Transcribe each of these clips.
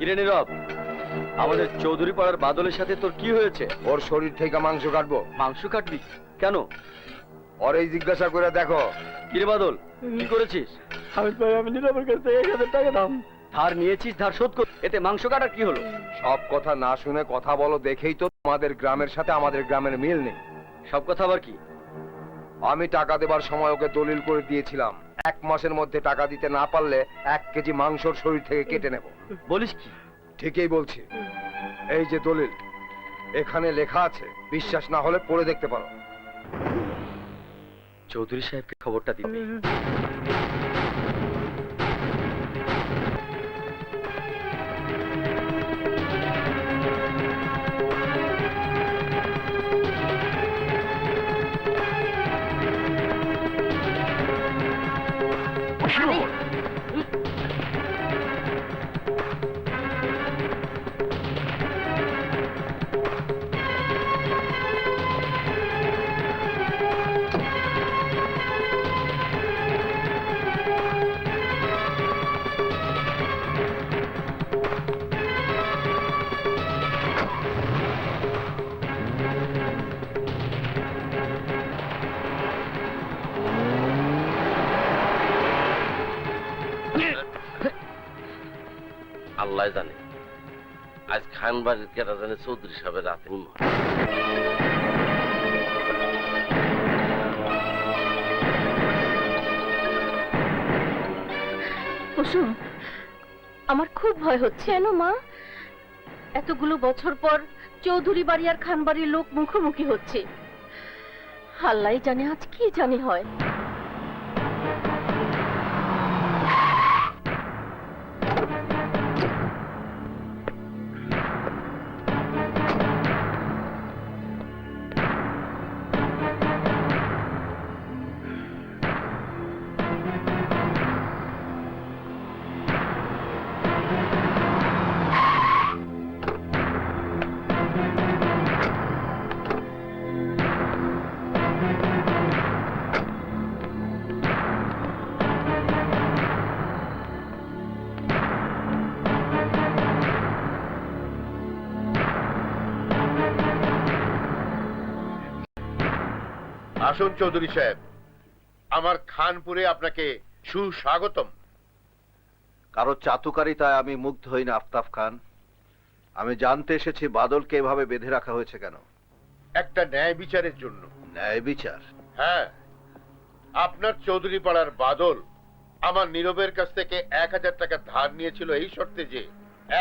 কিরে নীরব, আমাদের চৌধুরী পাড়ার বাদলের সাথে তোর কি হয়েছে? ওর শরীর থেকে মাংস কাটবো। মাংস কাটবি কেন? ওর এই জিজ্ঞাসা করে দেখো। কিরে বাদল, কি করেছিস? আমি নীরবের কাছ থেকে 1000 টাকা দাম ধার নিয়েছিস, ধার শোধ কর। এতে মাংস কাটার কি হলো? সব কথা না শুনে কথা বলো দেখেই তো তোমাদের গ্রামের সাথে আমাদের গ্রামের মিল নেই। সব কথা আবার কি? আমি টাকা দেবার সময় ওকে দলিল করে দিয়েছিলাম, 1 মাসের মধ্যে টাকা দিতে না পারলে 1 কেজি মাংসর শরীর থেকে কেটে নেব। বলিস কি? ঠিকই বলছি। এই যে দলিল, এখানে লেখা আছে, বিশ্বাস না হলে পড়ে দেখতে পারো। চৌধুরী সাহেবকে খবরটা দিবি। আল্লাহ জানে আজ খান বাড়ির কেটা জানে চৌধুরী সাহেবের রাতে কুসুম, আমার খুব ভয় হচ্ছে। কেন মা? এতগুলো বছর পর চৌধুরী বাড়ি আর খান বাড়ির লোক মুখোমুখি হচ্ছে। আল্লাহ জানে আজ কি জানি হয়। আসুন চৌধুরী সাহেব, আমার খানপুরে আপনাকে সুস্বাগতম। কারো চাতুকারিতায় আমি মুগ্ধ হই না আফতাব খান। আমি জানতে এসেছি বাদলকে এভাবে বেঁধে রাখা হয়েছে কেন? একটা ন্যায় বিচারের জন্য। ন্যায় বিচার? হ্যাঁ, আপনার চৌধুরী পাড়ার বাদল আমার নীরবের কাছ থেকে 1000 টাকা ধার নিয়েছিল এই শর্তে যে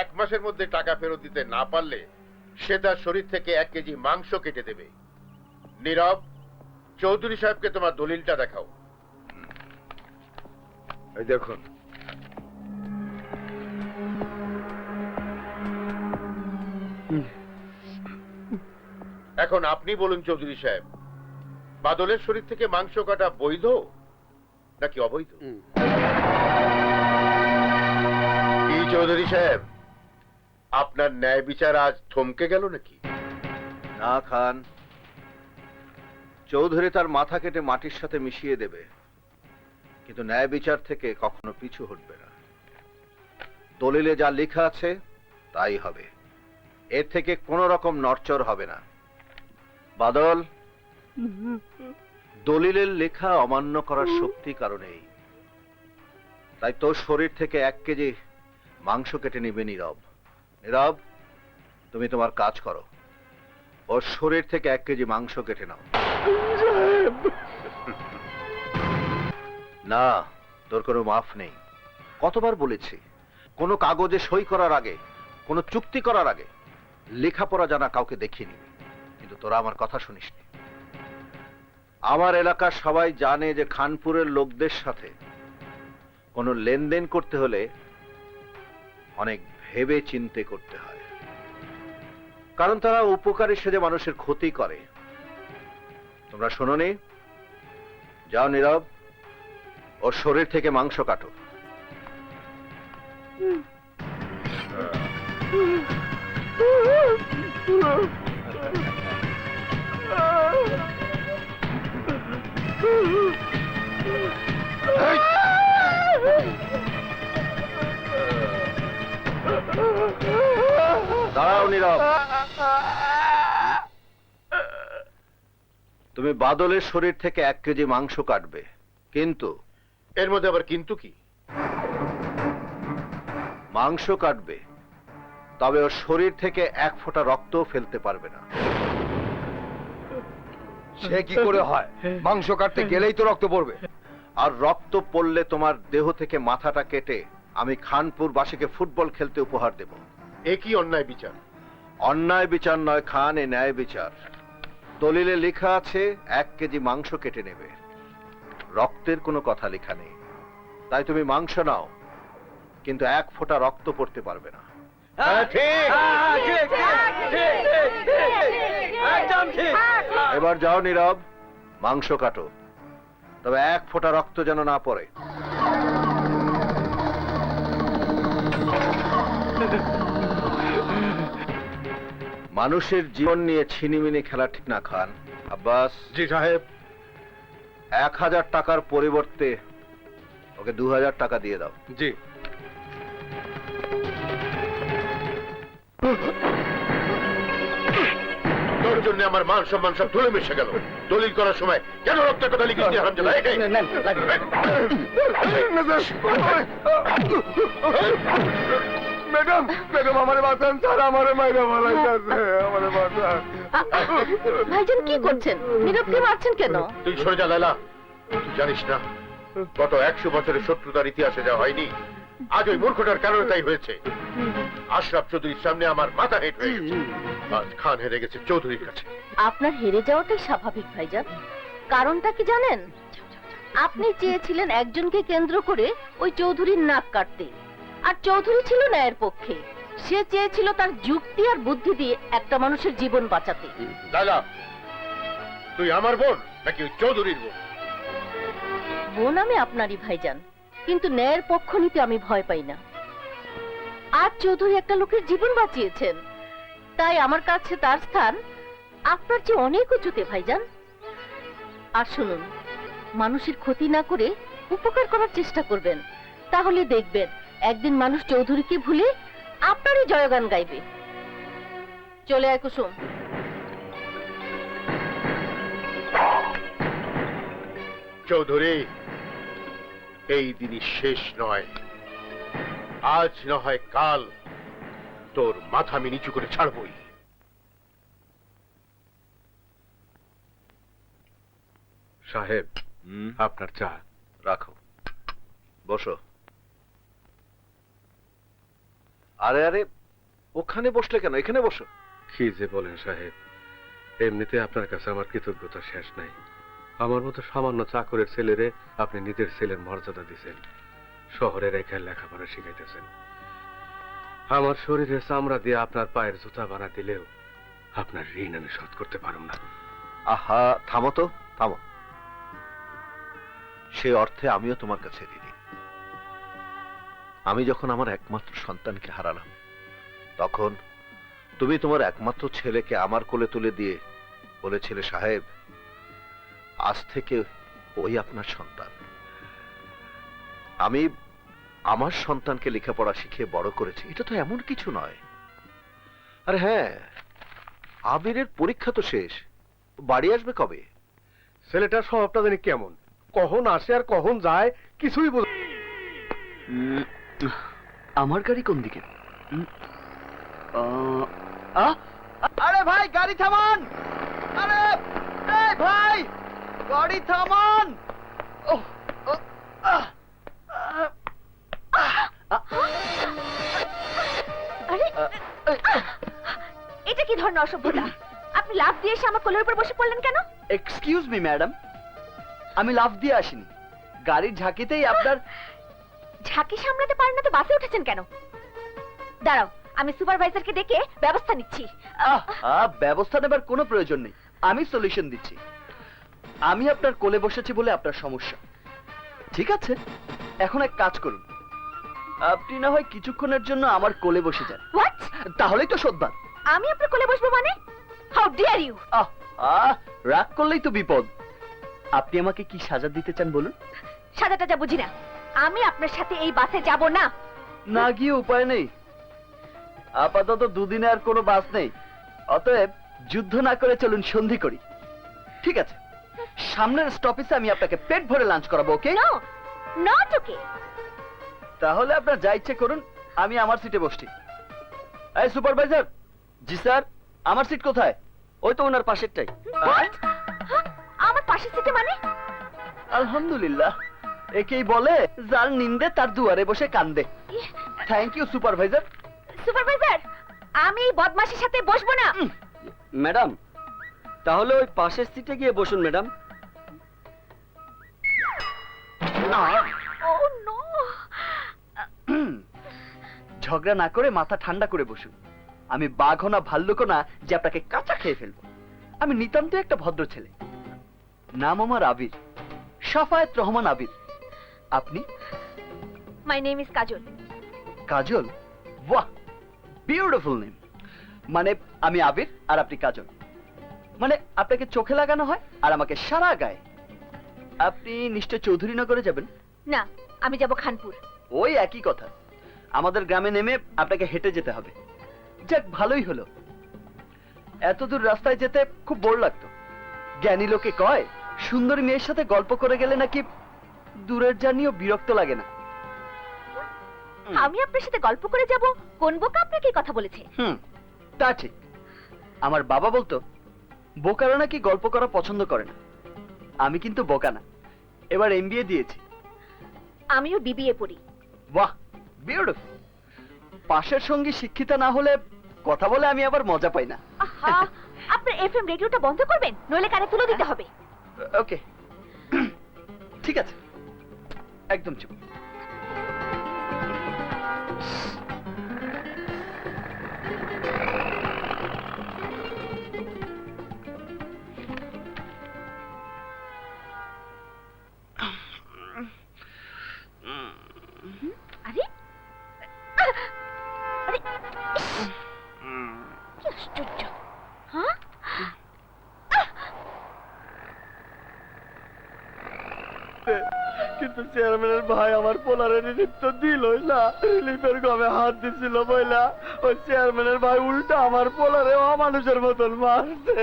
1 মাসের মধ্যে টাকা ফেরত দিতে না পারলে সে তার শরীর থেকে 1 কেজি মাংস কেটে দেবে। নীরব, চৌধুরী সাহেবকে তোমার দলিলটা দেখাও। এই দেখুন। এখন আপনি বলুন চৌধুরী সাহেব, বাদলের শরীর থেকে মাংস কাটা বৈধ নাকি অবৈধ? কি চৌধুরী সাহেব, আপনার ন্যায় বিচার আজ থমকে গেল নাকি? না খান, চৌধুরী তার মাথা কেটে মাটির সাথে মিশিয়ে দেবে, কিন্তু ন্যায় বিচার থেকে কখনো পিছু হটবে না। দলিলে যা লেখা আছে তাই হবে, এর থেকে কোনো রকম নড়চড় হবে না। বাদল, দলিলের লেখা অমান্য করার শক্তি কারণেই, তাই তোর শরীর থেকে 1 কেজি মাংস কেটে নিবে নীরব। নীরব, তুমি তোমার কাজ করো, ওর শরীর থেকে 1 কেজি মাংস কেটে নাও। না, তোর কোনো মাফ নেই। কতবার বলেছি, কোনো কাগজে সই করার আগে, কোনো চুক্তি করার আগে লেখাপড়া জানা কাউকে দেখিয়ে নিবি, কিন্তু তোরা আমার কথা শুনিসনি। আমার এলাকার সবাই জানে যে খানপুরের লোকদের সাথে কোনো লেনদেন করতে হলে অনেক ভেবে চিন্তে করতে হয়, কারণ তারা উপকারী সেজে মানুষের ক্ষতি করে। তোমরা শোনোনি? যাও নীরব, ওর শরীর থেকে মাংস কাটো। দাঁড়াও নীরব। তুমি বাদলের শরীর থেকে 1 কেজি মাংস কাটবে, কিন্তু এর মধ্যে আবার কিন্তু কি? মাংস কাটবে, তবে ওর শরীর থেকে 1 ফোঁটা রক্তও ফেলতে পারবে না। সে কি করে হয়? মাংস কাটতে গেলেই তো রক্ত পড়বে। আর রক্ত পড়লে তোমার দেহ থেকে মাথাটা কেটে আমি খানপুরবাসীকে ফুটবল খেলতে উপহার দেব। এ কি অন্যায় বিচার? অন্যায় বিচার নয় খান, এ ন্যায় বিচার। দলিলে লেখা আছে 1 কেজি মাংস কেটে নেবে, রক্তের কোনো কথা লেখা নেই। তাই তুমি মাংস নাও, কিন্তু 1 ফোঁটা রক্ত পড়তে পারবে না। এবার যাও নীরব, মাংস কাটো, তবে 1 ফোঁটা রক্ত যেন না পড়ে। মানুষের জীবন নিয়ে ছিনিমিনি খেলা ঠিক না খান। আব্বাস। জি সাহেব। 1000 টাকার পরিবর্তে ওকে 2000 টাকা দিয়ে দাও। জি। তোর জন্য আমার মান সম্মান সব ধুলে মিশে গেল। দলিল করার সময় কেন রক্তের কথা লিখিস নি হারামজাদা? এই, ম্যাডাম, ম্যাডাম আমারে বাঁচান স্যার, আমারে মাইরা ফেলাইতাছে, আমারে বাঁচান। ভাইজান কি করছেন? নীরবকে মারছেন কেন? তুই সরে যা লালা। তুই জানিস না গত 100 বছরের শত্রুতার ইতিহাসে যা হয়নি, আজ ওই মূর্খটার কারণে তাই হয়েছে। আশরাফ চৌধুরীর সামনে আমার মাথা হেঁট হয়ে গেছে। আজ খান হেরে গেছে চৌধুরীর কাছে। আপনার হেরে যাওয়াটাই স্বাভাবিক ভাইজান। কারণটা কি জানেন? আপনি চেয়েছিলেন একজনকে কেন্দ্র করে ওই চৌধুরীর নাক কাটতে, আর চৌধুরী ছিল ন্যায়ের পক্ষে। সে চেয়েছিল তার যুক্তি আর বুদ্ধি দিয়ে একটা মানুষের জীবন বাঁচাতে। লালা, তুই আমার বোন নাকি ওই চৌধুরীর বোন? বোন আমি আপনারই ভাইজান, কিন্তু ন্যায়ের পক্ষ নিতে আমি ভয় পাই না। আজ চৌধুরী একটা লোকের জীবন বাঁচিয়েছেন, তাই আমার কাছে তার স্থান আপনার চেয়ে অনেক উঁচুতে ভাইজান। আর শুনুন, মানুষের ক্ষতি না করে উপকার করার চেষ্টা করবেন, তাহলে দেখবেন একদিন মানুষ চৌধুরীকে ভুলে আপনারই জয়গান গাইবে। চলে আয় কুসুম। চৌধুরী, এই দিনই শেষ নয়। আজ না হয় কাল তোর মাথা আমি নিচু করে ছাড়বই। সাহেব, আপনার চা। রাখো, বসো। আরে আরে, ওখানে বসলে কেন? এখানে বসো। কি যে বলেন সাহেব, এমনিতে আপনার কাছে আমার কৃতজ্ঞতা শেষ নাই। আমার মতো সামান্য চাকরের ছেলেরে আপনি নিজের ছেলের মর্যাদা দিছেন, শহরে রেখে লেখাপড়া শিখাইতেছেন। আমার শরীরের চামড়া দিয়ে আপনার পায়ের জুতা বানা দিলেও আপনার ঋণ আমি শোধ করতে পারব না। আহা, থামো তো, থামো। সে অর্থে আমিও তোমার কাছে ঋণী। আমি যখন আমার একমাত্র সন্তানকে হারালাম, তখন তুমি তোমার একমাত্র ছেলেকে আমার কোলে তুলে দিয়ে বলেছিলে, সাহেব, আজ থেকে ওই আপনার সন্তান। আমি আমার সন্তানকে লেখাপড়া শিখিয়ে বড় করেছি, এটা তো এমন কিছু নয়। আরে হ্যাঁ, আবিরের পরীক্ষা তো শেষ, বাড়ি আসবে কবে? ছেলেটার স্বভাবটা জানি কেমন, কখন আসে আর কখন যায় কিছুই বোঝা। আমার গাড়ি কোন দিকে? আরে ভাই, গাড়ি থামান! আরে এই ভাই, গাড়ি থামান! আরে এটা কি ধরনের অসভ্যতা? আপনি লাফ দিয়ে এসে আমার কোলের উপর বসে পড়লেন কেন? এক্সকিউজ মি ম্যাডাম, আমি লাফ দিয়ে আসিনি, গাড়ির ঝাঁকিতেই আপনার। ঝাঁকি সামলাতে পারেন না তো বাসে উঠেছেন কেন? দাঁড়াও, আমি সুপারভাইজারকে ডেকে ব্যবস্থা নিচ্ছি। ব্যবস্থা নেবার কোনো প্রয়োজন নেই, আমি সলিউশন দিচ্ছি। আমি আপনার কোলে বসেছি বলে আপনার সমস্যা, ঠিক আছে? এখন এক কাজ করুন, আপনি না হয় কিছুক্ষণের জন্য আমার কোলে বসে যান। হোয়াট? তাহলেই তো শোধবাদ। আমি আপনার কোলে বসবো মানে? How dare you! রাগ করলেই তো বিপদ। আপনি আমাকে কি সাজা দিতে চান বলুন? সাদাটা যা বুঝি না। আমি আপনার সাথে এই বাসে যাব না। না গিয়ে উপায় নেই, আপাতত দুদিনে আর কোনো বাস নেই, অতএব যুদ্ধ না করে চলুন সন্ধি করি। ঠিক আছে, সামনের স্টপেজে আমি আপনাকে পেট ভরে লাঞ্চ করাবো, ওকে? No not okay. তাহলে আপনার যা ইচ্ছে করুন, আমি আমার সিটে বসছি। এই সুপারভাইজার। জি স্যার। আমার সিট কোথায়? ওই তো ওনার পাশেরটাই। আমার পাশের সিটে মানে? আলহামদুলিল্লাহ, একেই বলে যার নিন্দে তার দুয়ারে বসে কান্দে। Thank you supervisor. সুপারভাইজার, আমি এই বদমাশের সাথে বসবো না। ম্যাডাম, তাহলে ওই পাশের সিটে গিয়ে বসুন ম্যাডাম। ও নো। ঝগড়া না করে মাথা ঠান্ডা করে বসুন। আমি বাঘও না ভাল্লুকও না যে আপনাকে কাঁচা খেয়ে ফেলবো। আমি নিতান্ত একটা ভদ্র ছেলে। নাম আমার আবির, সাফায়েত রহমান আবির। আপনি? মাই নেম ইজ কাজল। কাজল? বাহ, বিউটিফুল নেম। মানে আমি আবির আর আপনি কাজল। মানে আপনাকে চোখে লাগানো হয় আর আমাকে সারা গায়ে। আপনি নিশ্চয় চৌধুরীনগরে যাবেন? না, আমি যাব খানপুর। ওই একই কথা। আমাদের গ্রামে নেমে আপনাকে হেঁটে যেতে হবে। যাক, ভালোই হলো। এত দূর রাস্তায় যেতে খুব বোর লাগতো। জ্ঞানী লোকে কয় সুন্দরী মেয়ের সাথে গল্প করে গেলে নাকি দূরের জার্নিও বিরক্ত লাগে না। আমি আপনার সাথে গল্প করে যাব? কোন বোকা আপনাকে এই কথা বলেছে? তা ঠিক। আমার বাবা বলতো বোকারা নাকি গল্প করা পছন্দ করে না। আমি কিন্তু বোকা না, এবার এমবিএ দিয়েছি। আমিও বিবিএ পড়ি। বাহ, বিউটিফুল। পাশের সঙ্গী শিক্ষিতা না হলে কথা বলে আমি আবার মজা পাই না। আহা, আপনার এফএম রেডিওটা বন্ধ করবেন, নইলে কানে তুলে দিতে হবে। ওকে, ঠিক আছে, একদম চুপ। আরে আরে, কি আশ্চর্য! হ্যাঁ, কিন্তু চেয়ারম্যানের ভাই আমার পোলারে রিলিফ তো দিলই না। রিলিফের গমে হাত দিছিল বইলা ওই চেয়ারম্যানের ভাই উল্টা আমার পোলারে অমানুষের মতন মারছে।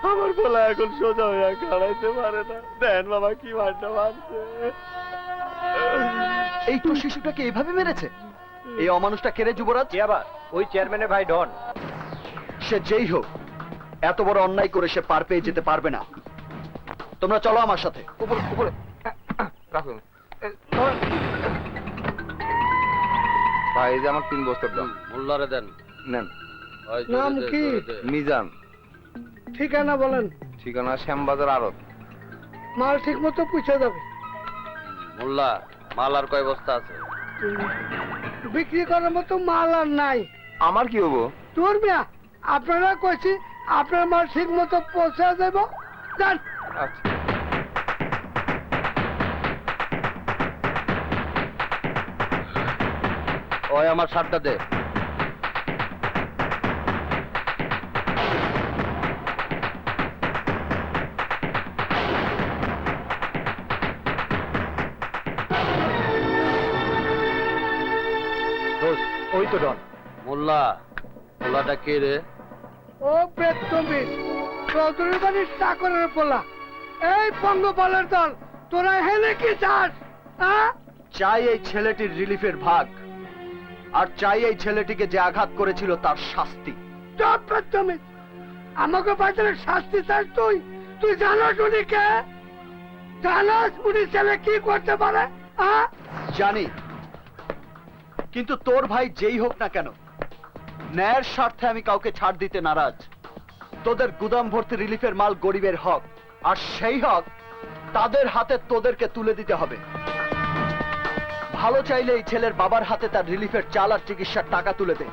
আমার পোলা এখন সোজা হইয়া খাড়াইতে পারে না। দেন বাবা কি মারটা মারছে। এই তো শিশুটাকে এইভাবে মেরেছে? এই অমানুষটা কেড়ে যুবরাজ? আবার ওই চেয়ারম্যানের ভাই ডন। সে যেই হোক, এত বড় অন্যায় করে সে পার পেয়ে যেতে পারবে না। তোমরা চলো আমার সাথে। উপরে উপরে রাখুন। ভাই, এই যে আমার 3 বস্তার দাম। মোল্লারে দেন। নেন। ওই যে নাম দে, কি? দে, দে। মিজান। ঠিকানা বলেন, ঠিকানা শ্যামবাজার আড়ত। মাল ঠিক মতো পুষে যাবে। মোল্লা, মাল আর কয় বস্তা আছে? বিক্রি করার মতো মাল আর নাই। আমার কি হবো? তোর মিয়া, আপনারা কইছি আপনার মাল ঠিক মতো পৌঁছে দেব। যান। আচ্ছা। ওই আমার শার্টটা দে। ওই তো ডন। মোল্লা, মোল্লাটা কে রে? ও বেতমির চৌধুরী বাড়ির চাকরের পোলা। এই পঙ্গপালের দল, তোরা হেনে কি চাস? হ্যাঁ, চাই এই ছেলেটির রিলিফের ভাগ, আর চাই এই ছেলেটিকে যে আঘাত করেছিল তার শাস্তি। চপ বেতমির, আমাকে বাজারে শাস্তি চাস তুই? তুই জানোস উনি কে? জানোস উনি ছেলে কি করতে পারে? হ্যাঁ, জানি, কিন্তু তোর ভাই যেই হোক না কেন, ন্যায়ের স্বার্থে আমি কাউকে ছাড় দিতে নারাজ। তোদের গুদাম ভর্তি রিলিফের মাল গরিবের হক, আর সেই হক তাদের হাতে তোদেরকে তুলে দিতে হবে। ভালো চাইলে এই ছেলের বাবার হাতে তার রিলিফের চাল আর চিকিৎসার টাকা তুলে দে,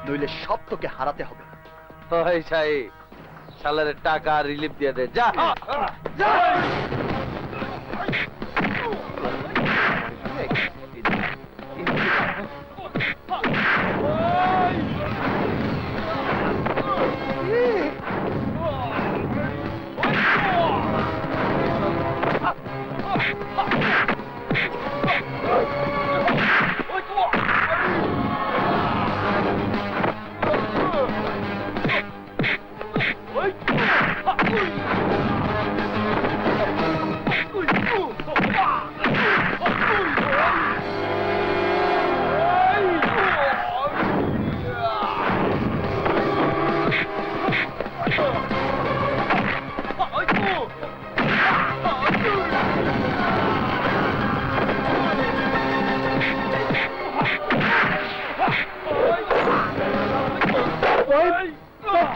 নইলে সব তোকে হারাতে হবে। ওই সাই, শালারে টাকা আর রিলিফ দিয়ে দে, যা।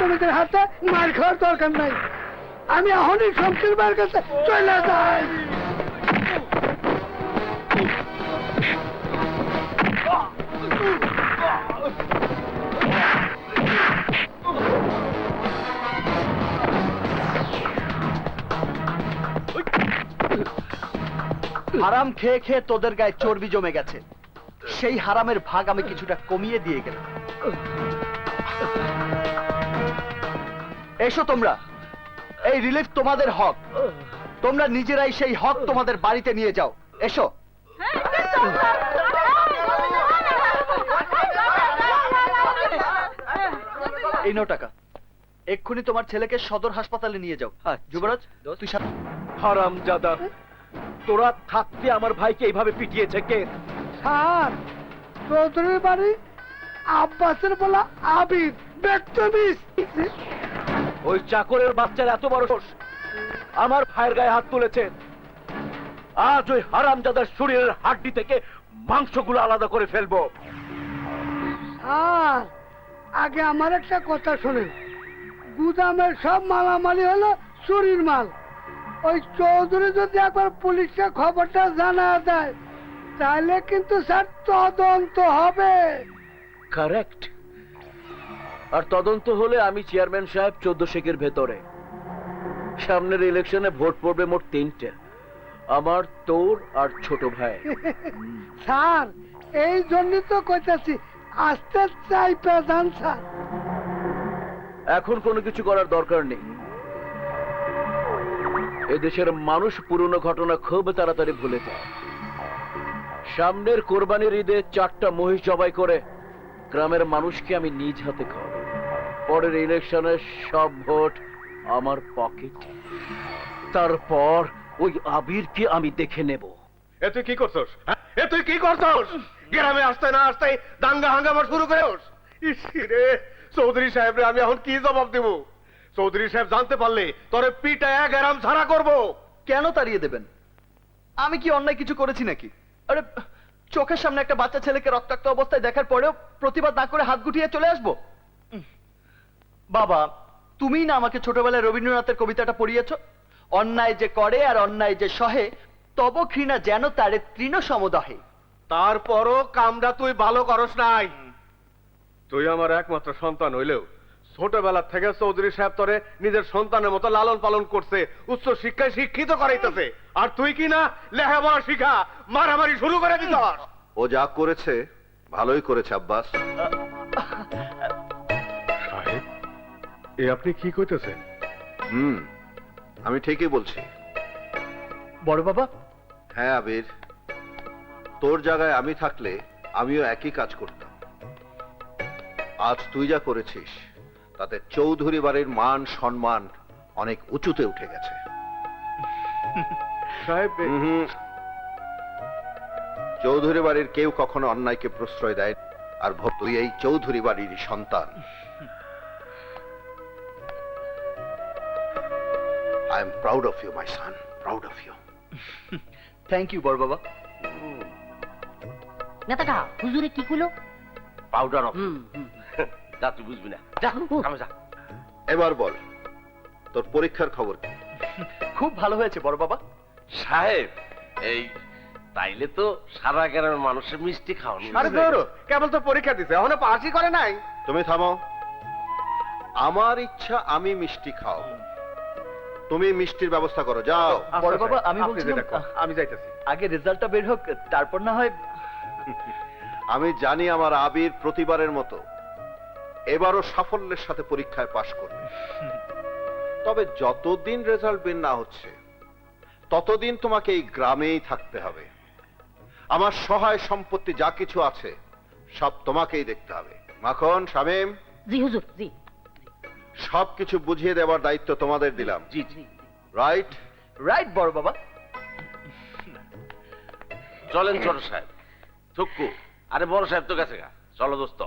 জমিদের হাতে মার খাওয়ার দরকার নাই। আমি এখনই শমশের ভাইয়ের কাছে চলে যাই। হারাম খেয়ে খেয়ে তোদের গায়ে চর্বি জমে গেছে, সেই হারামের ভাগ আমি কিছুটা কমিয়ে দিয়ে গেলাম। এসো তোমরা, এই রিলিফ তোমাদের হক, তোমরা নিজেরাই সেই হক তোমাদের বাড়িতে নিয়ে যাও। এসো। এই নাও টাকা, এক্ষুনি তোমার ছেলেকে সদর হাসপাতালে নিয়ে যাও। যুবরাজ, তুই হারামজাদা, তোরা থাকতে আমার ভাইকে এইভাবে পিটিয়েছে কে? স্যার, চৌধুরীর বাড়ি আব্বাসের বলা আবির বেত্তমিস। ওই চাকরের বাচ্চার এত বড় সাহস, আমার ভাইয়ের গায়ে হাত তুলেছে। আজ ওই হারামজাদার শরীরের হাড্ডি থেকে মাংসগুলো আলাদা করে ফেলবো। স্যার, আগে আমার একটা কথা শোনেন, গুদামের সব মালামালি হলো চুরির মাল। ওই চৌধুরী যদি একবার পুলিশকে খবরটা জানা দেয়, তাহলে কিন্তু স্যার তদন্ত হবে। কারেক্ট। আর তদন্ত হলে আমি চেয়ারম্যান সাহেব 14 শেকের ভেতরে। সামনের ইলেকশনে ভোট পড়বে মোট 3টে, আমার, তোর আর ছোট ভাই। স্যার, এই জন্যই তো কইতাছি আস্তে চাই প্রধান স্যার। এখন কোনো কিছু করার দরকার নেই। এদেশের মানুষ পুরনো ঘটনা খুব তাড়াতাড়ি ভুলে যায়। সামনের কোরবানির ঈদে 4টা মহিষ জবাই করে গ্রামের মানুষকে আমি নিজ হাতে খাওয়াবো। পরের ইলেকশনের সব ভোট আমার পকেটে। তারপর ওই আবিরকে আমি দেখে নেব। এ তুই কি করছস? এ তুই কি করছস? গ্রামে আসতে না আসতে দাঙ্গা হাঙ্গামা শুরু করেস। ইস রে, চৌধুরী সাহেব রে আমি এখন কি জবাব দেব? চৌধুরী সাহেব জানতে পারলে তোরে পিটায়া গ্রাম ছাড়া করব। কেন তাড়িয়ে দেবেন? আমি কি অন্যায় কিছু করেছি নাকি? আরে, চোখের সামনে একটা বাচ্চা ছেলেকে রক্তাক্ত অবস্থায় দেখার পরেও প্রতিবাদ না করে হাত গুটিয়ে চলে আসবো? বাবা, তুমিই না আমাকে ছোটবেলায় রবীন্দ্রনাথের কবিতাটা পড়িয়েছ, অন্যায় যে করে আর অন্যায় যে সহে, তব ঘৃণা যেন তারে তৃণ সমদহে। তারপরও কামটা তুই ভালো করস নাই। তুই আমার একমাত্র সন্তান হইলেও ছোটবেলা থেকে চৌধুরী সাহেব তোরে নিজের সন্তানের মতো লালন পালন করছে, উচ্চ শিক্ষায় শিক্ষিত করাইতেছে। আর তুই কি না লেখাপড়া শিখা মারামারি শুরু করে দিত? ও যা করেছে ভালোই করেছে আব্বাস। সাহেব, এ আপনি কি কইতেছেন? আমি ঠিকই বলছি। বড় বাবা, হ্যাঁ আবির, তোর জায়গায় আমি থাকলে আমিও একই কাজ করতাম। আজ তুই যা করেছিস তাতে চৌধুরী বাড়ির মান সম্মান অনেক উঁচুতে উঠে গেছে। সাহেব, চৌধুরী বাড়ির কেউ কখনো অন্যায়কে প্রশ্রয় দেয়, আর তুই এই চৌধুরী বাড়ির সন্তান। I am proud of you, my son. Proud of you. Thank you বড় বাবা। নেতাটা হুজুরে কি কইলো? Powder off. যা, তুই বুঝবি না, যা কামে যা। এবার বল, তোর পরীক্ষার খবর কি? খুব ভালো হয়েছে বড় বাবা। সাহেব, এই তাইলে তো সারা গ্রামের মানুষের মিষ্টি খাওয়ানো। আরে ধরো, কেবল তো পরীক্ষা দিছে, এখনো পাসই করে নাই। তুমি থামো। আমার ইচ্ছা আমি মিষ্টি খাও, তুমি মিষ্টির ব্যবস্থা করো, যাও। বড় বাবা, আমি আপনি বলছিলাম, যেটা কর, আমি যাইতেছি। আগে রেজাল্টটা বের হোক, তারপর না হয়। আমি জানি আমার আবির প্রতিবারের মতো এবারও সাফল্যের সাথে পরীক্ষায় পাশ করবে। তবে যতদিন রেজাল্ট বের না হচ্ছে ততদিন তোমাকে এই গ্রামেই থাকতে হবে। আমার সহায় সম্পত্তি যা কিছু আছে সব তোমাকেই দেখতে হবে। মাখন, শামীম, জি হুজুর, জি। সবকিছু বুঝিয়ে দেওয়ার দায়িত্ব তোমাদের দিলাম। জি জি। রাইট? রাইট বড় বাবা। চলেন ছোট সাহেব। থুক্কু, আরে বড় সাহেব তো গেছে গা, চলো দোস্ত।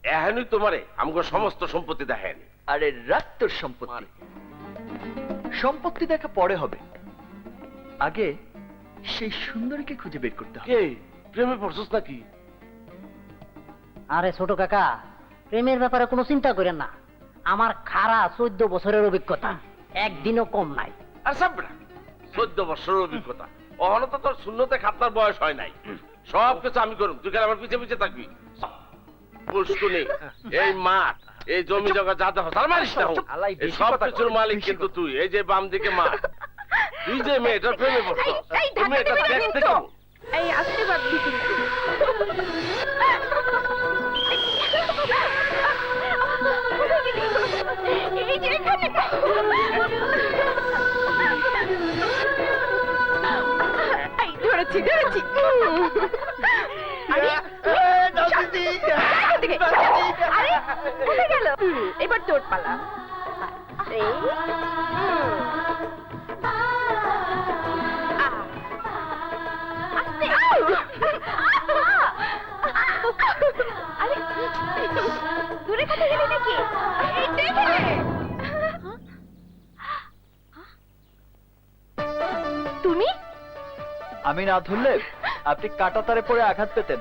এখনই তোমারে আমাকে সমস্ত সম্পত্তি দেখেন। আরে রাত তোর সম্পত্তি, সম্পত্তি দেখা পরে হবে, আগে সেই সুন্দরীকে খুঁজে বের করতে হবে। কে প্রেমে পড়ছস নাকি? আরে ছোট কাকা, প্রেমের ব্যাপারে কোনো চিন্তা করেন না, আমার খারা 14 বছরের অভিজ্ঞতা, একদিনও কম নাই। আর সব না 14 বছরের অভিজ্ঞতা, অহনো তো তোর শূন্যতে খাতনার বয়স হয় নাই। সব কিছু আমি করুম, তুই কেন আমার পিছে পিছে থাকবি? পুষ্কুনি, এই মাঠ, এই জমি জগা যা দেখো তার মালিক না, এই সব কিছুর মালিক কিন্তু তুই। এই যে বাম দিকে মাঠ, তুই যে মেয়েটার প্রেমে পড়ছো, তুমি এটা দেখতে কেমন? এই আসতে পারবি কিন্তু। এই যে এখানে। এই ধরেছি ধরেছি। আরে আরে কোথায় গেল? এবার তোর পালা। এই আস্তে। আরে দূরে কোথায় গেলি নাকি? এইটাই গেলে। তুমি আমি না ধরলে আপনি কাটা তারে পড়ে আঘাত পেতেন।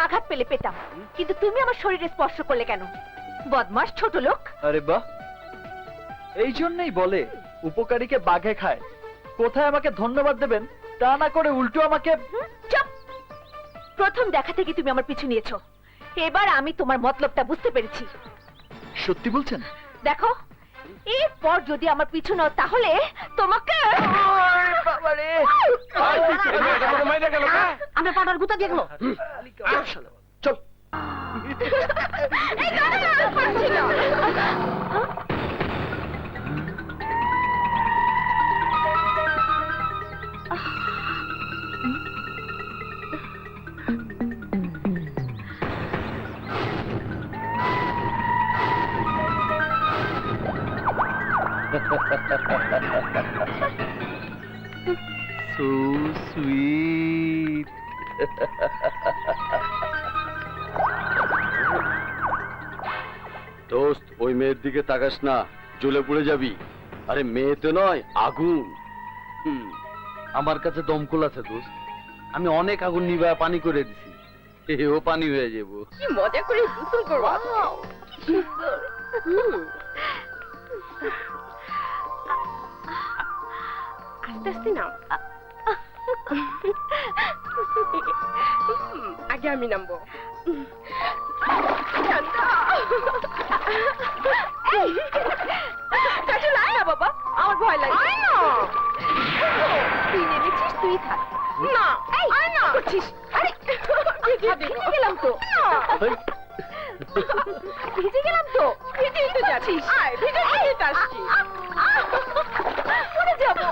আঘাত পেলে পেতাম, কিন্তু তুমি আমার শরীরে স্পর্শ করলে কেন? বদমাস ছোট লোক। আরে বাহ, এই জন্যই বলে উপকারীকে বাঘে খায়। কোথায় আমাকে ধন্যবাদ দেবেন তা না করে উল্টো আমাকে। চুপ! প্রথম দেখা থেকে তুমি আমার পিছু নিয়েছো, এবার আমি তোমার মতলবটা বুঝতে পেরেছি। সত্যি বলছেন? দেখো, এরপর যদি আমার পিছু নাও তাহলে তোমাকে। আমি পাউডার গুতা দিয়ে গেলো। চল। এই না, না, না, পারছি না। So sweet. দোস্ত, ওই মেয়ের দিকে তাকাস না, জ্বলে পড়ে যাবি। আরে মেয়ে তো নয়, আগুন। আমার কাছে দমকল আছে দোস্ত, আমি অনেক আগুন নিভায় পানি করে দিছি, এও পানি হয়ে যাব। কি মজা করে গোসল করবো। সুন্দর। আস্তে আস্তে নাও। আগে আমি নামবো। কাজল আয় না বাবা, আমার ভয় লাগে। আয় না। তুই নেমেছিস, তুই থাক। না, আয় না। করছিস? আরে ভিজে গেলাম তো। ভিজে গেলাম তো। ভিজেই তো যাচ্ছিস। আয়, ভিজে তো আসছি। পড়ে যাবো।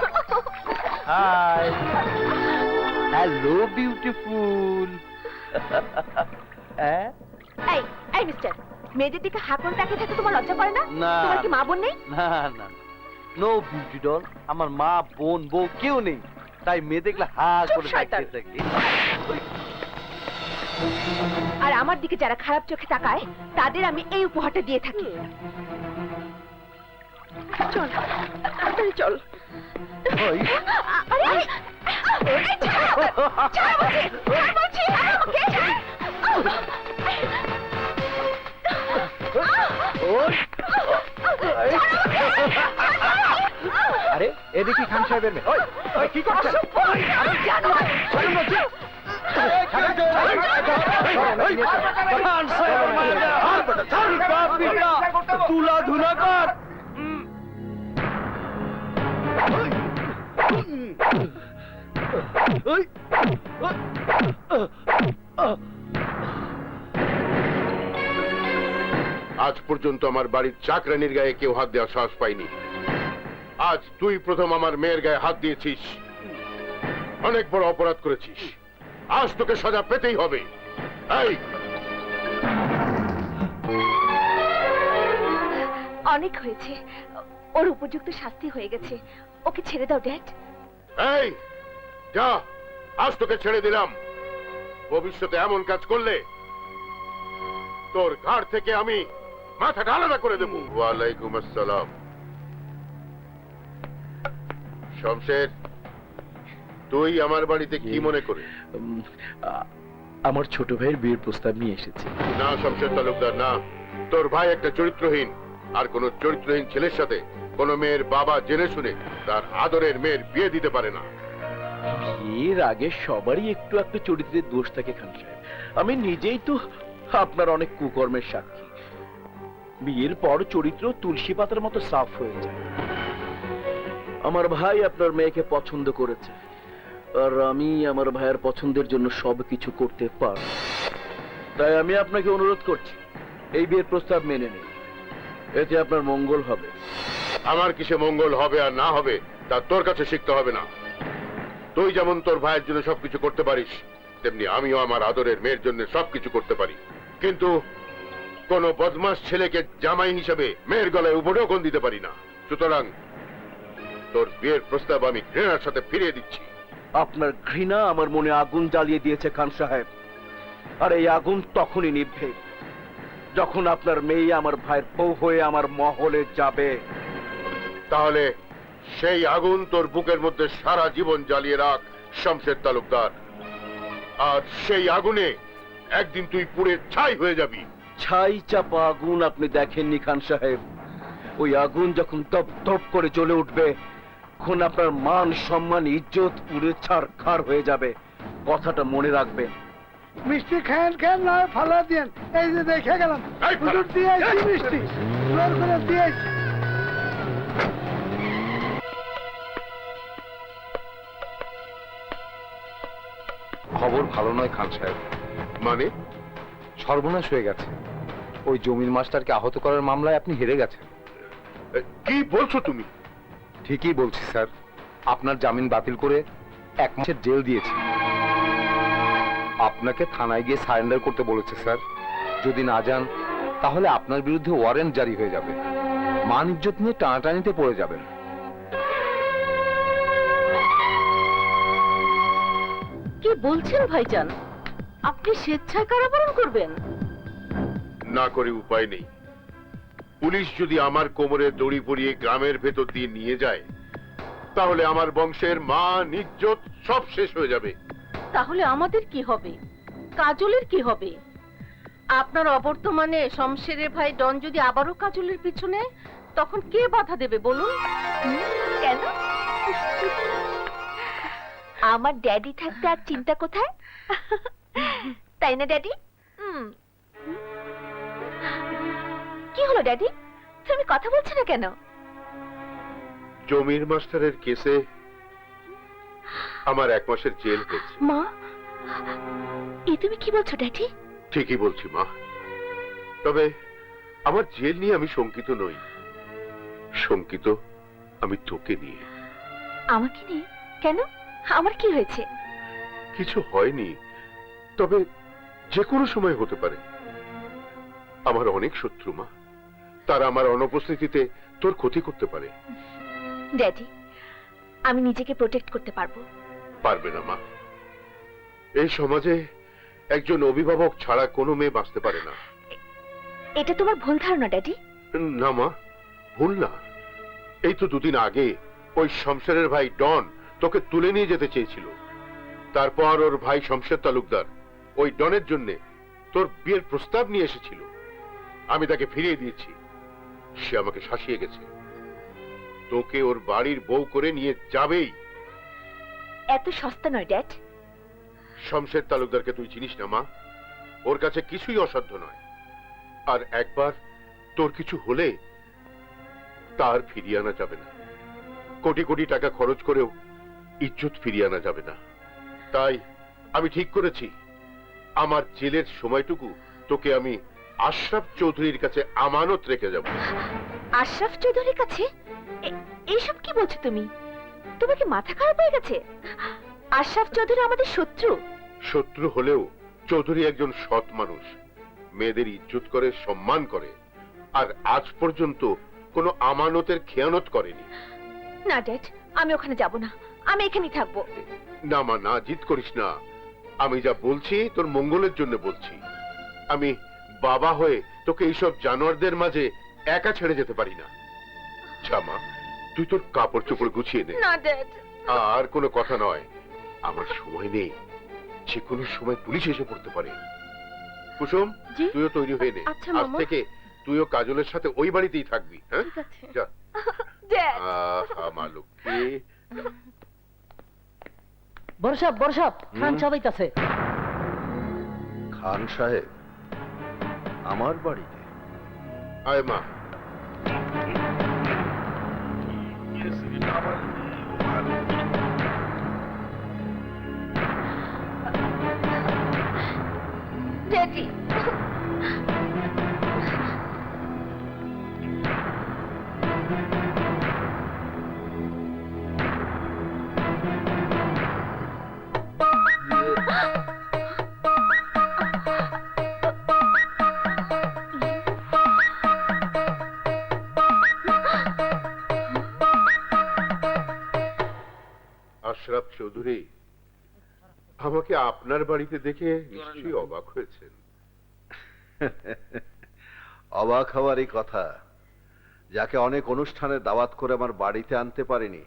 Hi, hello beautiful. এই এই মিস্টার, মেয়েদের দিকে হাঁকন তাকে থাকে তোমার লজ্জা করে না? না। তোমার কি মা বোন নেই? না না, নো বিউটি ডল, আমার মা বোন বউ কেউ নেই, তাই মেয়ে দেখলে হা করে শয়তান। তাকিয়ে থাকি। আর আমার দিকে যারা খারাপ চোখে তাকায় তাদের আমি এই উপহারটা দিয়ে থাকি। চল তাড়াতাড়ি চল। ওই, আরে এই, ছাড়ো, ছাড়ো বলছি, ছাড়ো বলছি, ওকে, ওই। আরে এদিকে খান সাহেবের মেয়ে। ওই, ওই, কি করছেন? আমি জানো। তুলা ধুলা কর। আজ পর্যন্ত আমার বাড়ির চাকরানির গায়ে কেউ হাত দেওয়ার সাহস পাইনি। আজ তুই প্রথম আমার মেয়ের গায়ে হাত দিয়েছিস, অনেক বড় অপরাধ করেছিস। আজ তোকে সাজা পেতেই হবে। এই, অনেক হয়েছে, ওর উপযুক্ত শাস্তি হয়ে গেছে, ওকে ছেড়ে দাও ড্যাড। এই যা, আজ তোকে ছেড়ে দিলাম। ভবিষ্যতে এমন কাজ করলে তোর ঘাড় থেকে আমি মাথাটা আলাদা করে দেবো। ওয়ালাইকুম আসসালাম। শমশের, তুই আমার বাড়িতে কি মনে করে? আমার ছোট ভাইয়ের বিয়ের প্রস্তাব নিয়ে এসেছি। না শমশের তালুকদার, না। তোর ভাই একটা চরিত্রহীন, আর কোনো চরিত্রহীন ছেলের সাথে কোনো মেয়ের বাবা জেনে শুনে তার আদরের মেয়ের বিয়ে দিতে পারে না। এর আগে সবারই একটু একটু চরিত্রের দোষ থাকে খান সাহেব। আমি নিজেই তো আপনার অনেক কুকর্মের সাক্ষী। বিয়ের পর চরিত্র তুলসী পাতার মতো সাফ হয়ে যায়। আমার ভাই আপনার মেয়েকে পছন্দ করেছে, আর আমি আমার ভাইয়ের পছন্দের জন্য সবকিছু করতে পারব। তাই আমি আপনাকে অনুরোধ করছি, এই বিয়ের প্রস্তাব মেনে নিন, এতে আপনার মঙ্গল হবে। আমার কিসে মঙ্গল হবে আর না হবে তা তোর কাছে শিখতে হবে না। তুই যেমন তোর ভাইয়ের জন্য সবকিছু করতে পারিস, তেমনি আমিও আমার আদরের মেয়ের জন্য সবকিছু করতে পারি। কিন্তু কোন বদমাস ছেলেকে জামাই হিসেবে মেয়ের গলায় উপঢৌকন দিতে পারি না। সুতরাং তোর বিয়ের প্রস্তাব আমি ঘৃণার সাথে ফিরিয়ে দিচ্ছি। আপনার ঘৃণা আমার মনে আগুন জ্বালিয়ে দিয়েছে খান সাহেব, আর এই আগুন তখনই নিভবে যখন আপনার মেয়ে আমার ভাইয়ের বউ হয়ে আমার মহলে যাবে। তাহলে সেই আগুন তোর বুকের মধ্যে সারা জীবন জ্বালিয়ে রাখ শমশের তালুকদার। আর সেই আগুনে একদিন তুই পুড়ে ছাই হয়ে যাবি। ছাই চাপা আগুন আপনি দেখেননি খান সাহেব। ওই আগুন যখন দপ দপ করে জ্বলে উঠবে, তখন আপনার মান সম্মান ইজ্জত পুড়ে ছারখার হয়ে যাবে। কথাটা মনে রাখবেন। মিষ্টি খান খান নয় ফালা দিয়েন। এই যে দেখে গেলাম এই ফালা। হুজুর দিয়ে আইছি মিষ্টি, জোর করে দিয়ে আইছি। খবর ভালো নয় খান সাহেব, মানে সর্বনাশ হয়ে গেছে। ওই জমির মাস্টারকে আহত করার মামলায় আপনি হেরে গেছেন। কি বলছো তুমি? ঠিকই বলছি স্যার, আপনার জামিন বাতিল করে 1 মাসের জেল দিয়েছে। আপনাকে থানায় গিয়ে সারেন্ডার করতে বলেছে স্যার। যদি না যান তাহলে আপনার বিরুদ্ধে ওয়ারেন্ট জারি হয়ে যাবে। মান ইজ্জত নিয়ে টানাটানিতে পড়ে যাবেন। কি বলছেন ভাইজান? আপনি স্বেচ্ছায় কারাবরণ করবেন? না করে উপায় নেই। পুলিশ যদি আমার কোমরে দড়ি পরিয়ে গ্রামের ভেতর দিয়ে নিয়ে যায়, তাহলে আমার বংশের মান ইজ্জত সব শেষ হয়ে যাবে। তাহলে আমাদের কি হবে? কাজলের কি হবে? আপনার অবর্তমানে শমশেরের ভাই ডন যদি আবারও কাজলের পিছনে, তখন কে বাধা দেবে বলুন? কেন? আমার ড্যাডি থাকতে আর চিন্তা কোথায়, তাই না ড্যাডি? কি হলো ড্যাডি, তুমি কথা বলছো না কেন? জমির মাস্টারের কেসে আমার 1 মাসের জেল হয়েছে। মা, এ তুমি কি বলছো ড্যাডি? ঠিকই বলছি মা। তবে আমার জেল নিয়ে আমি শঙ্কিত নই, শঙ্কিত আমি তোকে নিয়ে। আমাকে নিয়ে? কেন, আমার কি হয়েছে? কিছু হয়নি, তবে যে কোনো সময় হতে পারে। আমার অনেক শত্রু মা, তারা আমার অনুপস্থিতিতে তোর ক্ষতি করতে পারে। ড্যাডি, আমি নিজেকে প্রোটেক্ট করতে পারবো। পারবে না মা। এই সমাজে একজন অভিভাবক ছাড়া কোনো মেয়ে বাঁচতে পারে না। এটা তোমার ভুল ধারণা ড্যাডি। না মা, ভুল না। এই তো 2 দিন আগে ওই শমশেরের ভাই ডন তোকে তুলে নিয়ে যেতে চেয়েছিল। তারপর ওর ভাই শমশের তালুকদার ওই ডনের জন্য তোর বিয়ের প্রস্তাব নিয়ে এসেছিল। আমি তাকে ফিরিয়ে দিয়েছি। সে আমাকে শাসিয়ে গেছে। তোকে ওর বাড়ির বউ করে নিয়ে যাবেই। এত সস্তা নয় ড্যাড। শমশের তালুকদারকে তুই চিনিস না মা, ওর কাছে কিছুই অসাধ্য নয়। আর একবার তোর কিছু হলে তার ফিরিয়ে আনা যাবে না। কোটি কোটি টাকা খরচ করেও ইজ্জত ফিরিয়ে আনা যাবে না। তাই আমি ঠিক করেছি, আমার জেলের সময়টুকু তোকে আমি আশরাফ চৌধুরীর কাছে আমানত রেখে যাব। আশরাফ চৌধুরীর কাছে? এইসব কি বলছো তুমি? তোমার কি মাথা খারাপ হয়ে গেছে? আশরাফ চৌধুরী আমাদের শত্রু। শত্রু হলেও চৌধুরী একজন সৎ মানুষ, মেয়েদের ইজ্জত করে, সম্মান করে, আর আজ পর্যন্ত কোনো আমানতের খেয়ানত করেনি। না ড্যাড, আমি ওখানে যাব না, আমি এখানেই থাকবো। না মা, না, জিদ করিস না। আমি যা বলছি তোর মঙ্গলের জন্য বলছি। আমি বাবা হয়ে তোকে এইসব জানোয়ারদের মাঝে একা ছেড়ে যেতে পারি না। মা, তুই তোর কাপড় চোপড় গুছিয়ে নে। না ড্যাড। আর কোনো কথা নয়, আমার সময় নেই। যে কোনো সময় পুলিশ এসে পড়তে পারে। কুসুম, জি? তুইও তৈরি হয়ে নে। আচ্ছা, আজ মামা। থেকে তুইও কাজলের সাথে ওই বাড়িতেই থাকবি, হ্যাঁ? ঠিক আছে যা। ড্যাড আহা মা লক্ষ্মী। বরসাব খান সবাইতাছে। খান সাহেব আমার বাড়িতে? আয় মা। ড্যাডি আশরাফ চৌধুরী, আমাকে আপনার বাড়িতে দেখে নিশ্চয়ই অবাক হয়েছেন। অবাক হওয়ারই কথা, যাকে অনেক অনুষ্ঠানে দাওয়াত করে আমার বাড়িতে আনতে পারিনি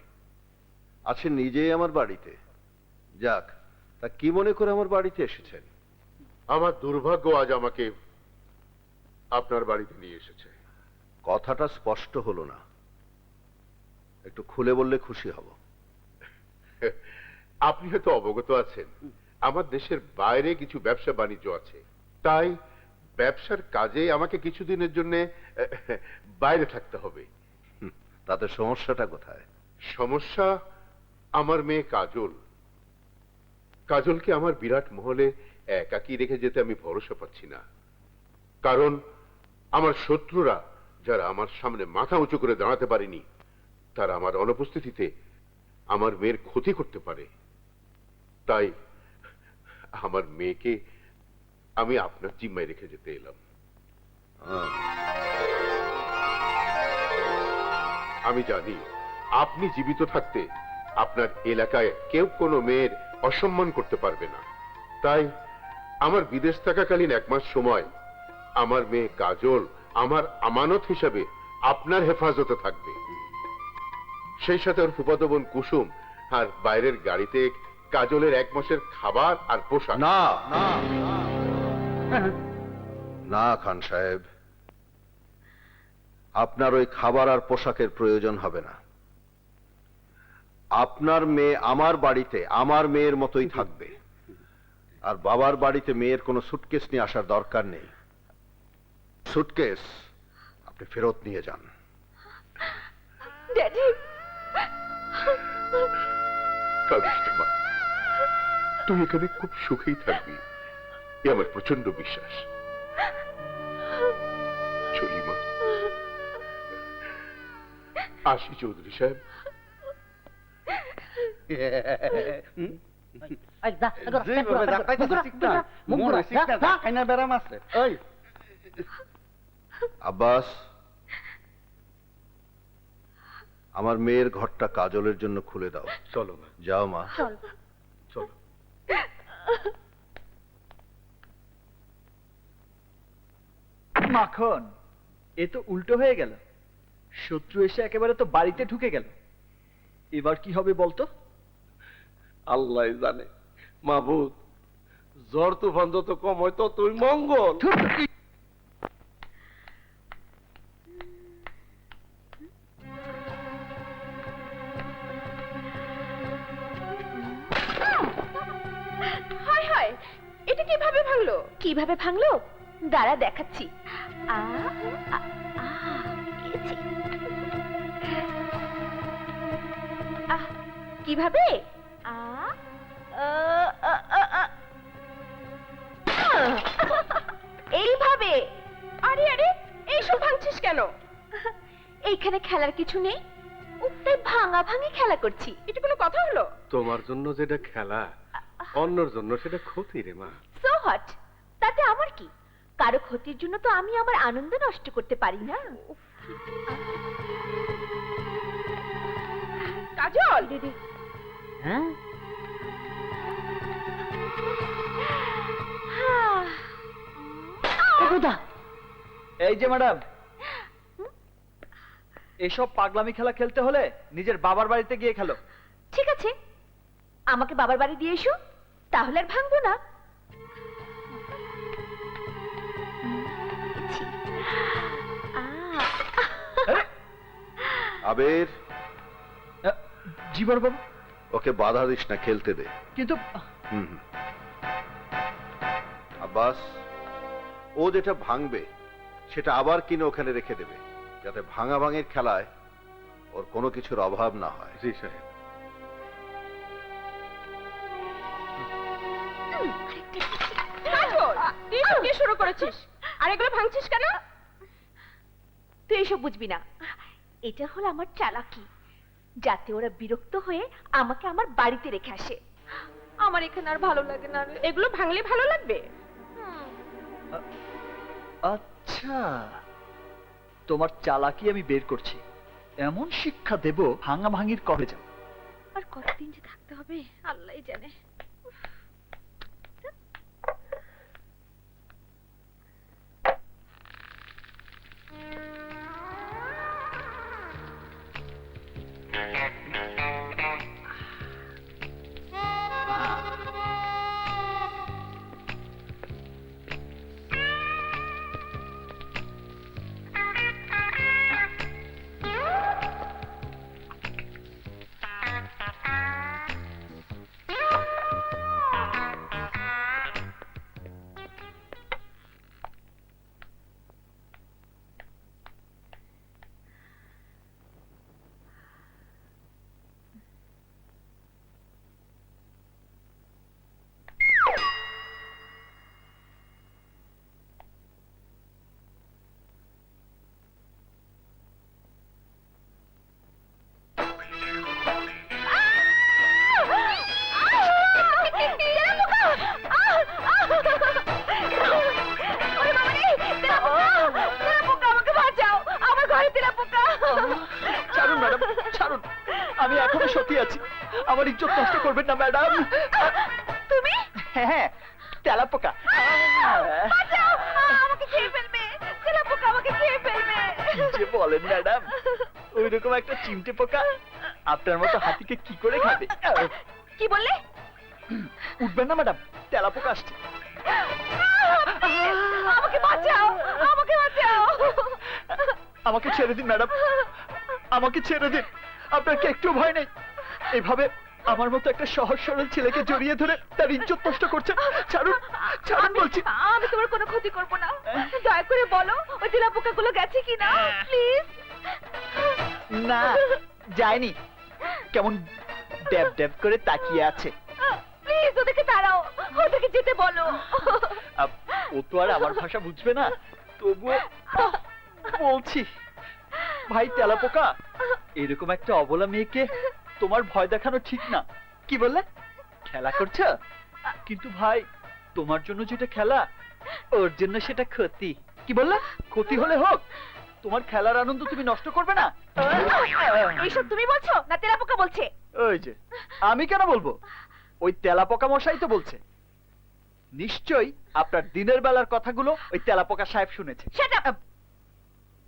আছেন নিজেই আমার বাড়িতে। যাক, তা কি মনে করে আমার বাড়িতে এসেছেন? আমার দুর্ভাগ্য আজ আমাকে আপনার বাড়িতে নিয়ে এসেছে। কথাটা স্পষ্ট হলো না, একটু খুলে বললে খুশি হব। আপনি হয়তো অবগত আছেন আমার দেশের বাইরে কিছু ব্যবসা বাণিজ্য আছে, তাই ব্যবসার কাজে আমাকে কিছুদিনের জন্য বাইরে থাকতে হবে। তাতে সমস্যাটা কোথায়? সমস্যা আমার মেয়ে কাজল। কাজলকে আমার বিরাট মহলে একাকী রেখে যেতে আমি ভরসা পাচ্ছি না, কারণ আমার শত্রুরা যারা আমার সামনে মাথা উঁচু করে দাঁড়াতে পারেনি, তারা আমার অনুপস্থিতিতে আমার মেয়ের ক্ষতি করতে পারে। তাই আমার মেয়েকে আমি আপনার জিম্মায় রেখে যেতে এলাম। আমি জানি আপনি জীবিত থাকতে আপনার এলাকায় কেউ কোনো মেয়ের অসম্মান করতে পারবে না, তাই আমার বিদেশ থাকাকালীন 1 মাস সময় আমার মেয়ে কাজল আমার আমানত হিসাবে আপনার হেফাজতে থাকবে। সেই সাথে ওর ফুফাতো বোন কুসুম আর বাইরের গাড়িতে কাজলের 1 মাসের খাবার আর পোশাক। না না না খান সাহেব, আপনার ওই খাবার আর পোশাকের প্রয়োজন হবে না। আপনার মেয়ে আমার বাড়িতে আমার মেয়ের মতোই থাকবে, আর বাবার বাড়িতে মেয়ের কোনো সুটকেস নিয়ে আসার দরকার নেই। সুটকেস আপনি ফেরত নিয়ে যান। ড্যাডি কাঁদিস না মা, তুই এখানে খুব সুখেই থাকবি, এ আমার প্রচন্ড বিশ্বাস। চলি মা, আসি চৌধুরী সাহেব। আব্বাস, আমার মেয়ের ঘরটা কাজলের জন্য খুলে দাও। চলো মা, যাও মা। চলো। মাখন, এ তো উল্টো হয়ে গেল। শত্রু এসে একেবারে তো বাড়িতে ঢুকে গেল। এবার কি হবে বলতো? আল্লাহ জানে মাহবুব, ঝড় তুফান যত কম হয় ততই মঙ্গল। হায় হায়, এটা কিভাবে ভাঙলো? কিভাবে ভাঙলো দাঁড়া দেখাচ্ছি। আ আ, আ, পেয়েছি। আহ, কিভাবে? আ আ, আ, আ, আ। এইভাবে। আরে আরে, এইসব ভাঙছিস কেন? এইখানে খেলার কিছু নেই, তাই ভাঙা ভাঙি খেলা করছি। এটা কোনো কথা হলো? তোমার জন্য যেটা খেলা, অন্যর জন্য সেটা ক্ষতি রে মা। সো হোয়াট, তাতে আমার কি? কারো ক্ষতির জন্য তো আমি আমার আনন্দ নষ্ট করতে পারি না। কাজল দিদি। হ্যাঁ, এই যে ম্যাডাম, এসব পাগলামি খেলা খেলতে হলে নিজের বাবার বাড়িতে গিয়ে খেলো। ঠিক আছে, আমাকে বাবার বাড়ি দিয়ে এসো, তাহলে আর ভাঙবো না। আবির, জি বড় বাবু, ওকে বাধা দিস না, খেলতে দে। কিন্তু হুম। আব্বাস, ও যেটা ভাঙবে সেটা আবার কিনে ওখানে রেখে দেবে, যাতে ভাঙা ভাঙের খেলায় ওর কোনো কিছুর অভাব না হয়। জি সাহেব। তুই এসব কি শুরু করেছিস? আর এগুলো ভাঙছিস কেন? তুই এসব বুঝবি না। এটা হলো আমার চালাকি, যাতে ওরা বিরক্ত হয়ে আমাকে আমার বাড়িতে রেখে আসে। আমার এখানে আর ভালো লাগে না। এগুলো ভাঙলে ভালো লাগবে? আচ্ছা, তোমার চালাকি আমি বের করছি। এমন শিক্ষা দেব, ভাঙা ভাঙির কবে যাও। আর কতদিন যে থাকতে হবে আল্লাহই জানে। ছাড়ুন ম্যাডাম, ছাড়ুন। আমি এখনো সত্যি আছি, আমার ইজ্জত নষ্ট করবেন না ম্যাডাম। তুমি? হ্যাঁ, তেলাপোকা। আমাকে খেয়ে ফেলবে, তেলাপোকা আমাকে খেয়ে ফেলবে। কি যে বলেন ম্যাডাম, ওই রকম একটা চিমটে পোকা আপনার মতো হাতিকে কি করে খাবে? কি বললে? উঠবেন না ম্যাডাম, তেলাপোকা আসছে। আমাকে বাঁচাও, আমাকে বাঁচাও। আমাকে ছেড়ে দিন ম্যাডাম, আমাকে ছেড়ে দিন। আপনার কি একটু ভয় নেই? এভাবে আমার মতো একটা সহজ সরল ছেলেকে জড়িয়ে ধরে তার ইজ্জত নষ্ট করছেন। ছাড়ুন, ছাড়ুন বলছি। আমি তোমার কোনো ক্ষতি করব না, দয়া করে বলো ওই তেলাপোকাগুলো গেছে কিনা, প্লিজ। না, যায়নি। কেমন ড্যাব ড্যাব করে তাকিয়ে আছে। প্লিজ ওদেরকে তাড়াও, ওদেরকে যেতে বলো। ও তো আর আমার ভাষা বুঝবে না, তবুও বলছি। ভাই তেলাপোকা, এরকম একটা অবলা মেয়েকে তোমার ভয় দেখানো ঠিক না। কি বললে? খেলা করছো? কিন্তু ভাই, তোমার জন্য যেটা খেলা, ওর জন্য সেটা ক্ষতি। কি বললে? ক্ষতি হলে হোক, তোমার খেলার আনন্দ তুমি নষ্ট করবে না। এইসব তুমি বলছো না তেলাপোকা বলছে? ওই যে, আমি কেন বলবো? ওই তেলাপোকা মশাই তো বলছে। নিশ্চয়ই আপনার দিনের বেলার কথাগুলো ওই তেলাপোকা সাহেব শুনেছে। সেটা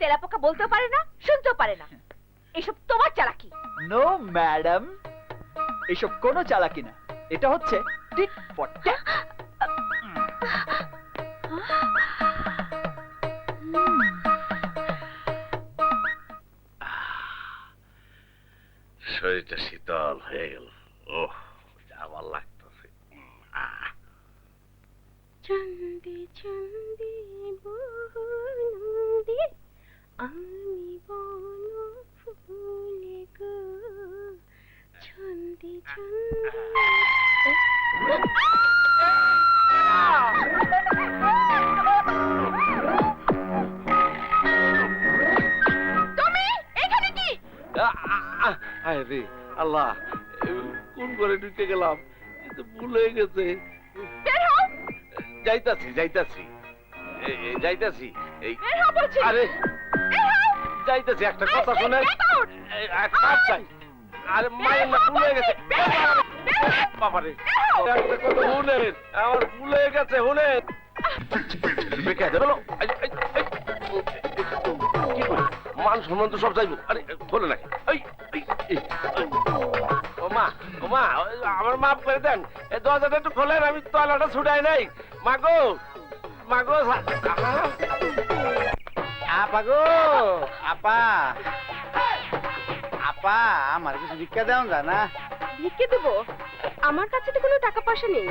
তেলাপোকা বলতেও পারে না, শুনতেও পারে না। এসব তোমার চালাকি। নো ম্যাডাম, এসব কোনো চালাকি না, এটা হচ্ছে টিট ফর ট্যাট। শরীরটা শীতল হয়ে গেল। ওহ, আবার লাগতেছে। চন্দে চন্দে বনন্দে আমি বন ফুলে গো, ছন্দে তুমি এখানে কি? আরে আল্লাহ, কোন ঘরে ঢুকে গেলাম, এ তো ভুল হয়ে গেছে। বের হও, যাইতাছি যাইতাছি যাইতাছি। এই বের হও বলছি। আরে বের হও। যাইতাছি, একটা কথা শুনে। Get out! কাপ চাই। আরে মায়ের না, ভুল হয়ে গেছে। বাবারে, একটা কথা শুনেন, আমার ভুল হয়ে গেছে, শুনেন। বেকার বলো, কি করি? মান সম্মান তো সব যাইব। আরে বলে না, ও মা, আমার মাফ করে দেন। এই দরজাটা একটু খোলেন, আমি তলাটা ছুটাই নাই। মাগো, মাগো, আপা গো, আপা। আপা আমার কিছু ভিক্ষা দেওয়া যায় না? ভিক্ষে দেবো? আমার কাছে তো কোনো টাকা পয়সা নেই।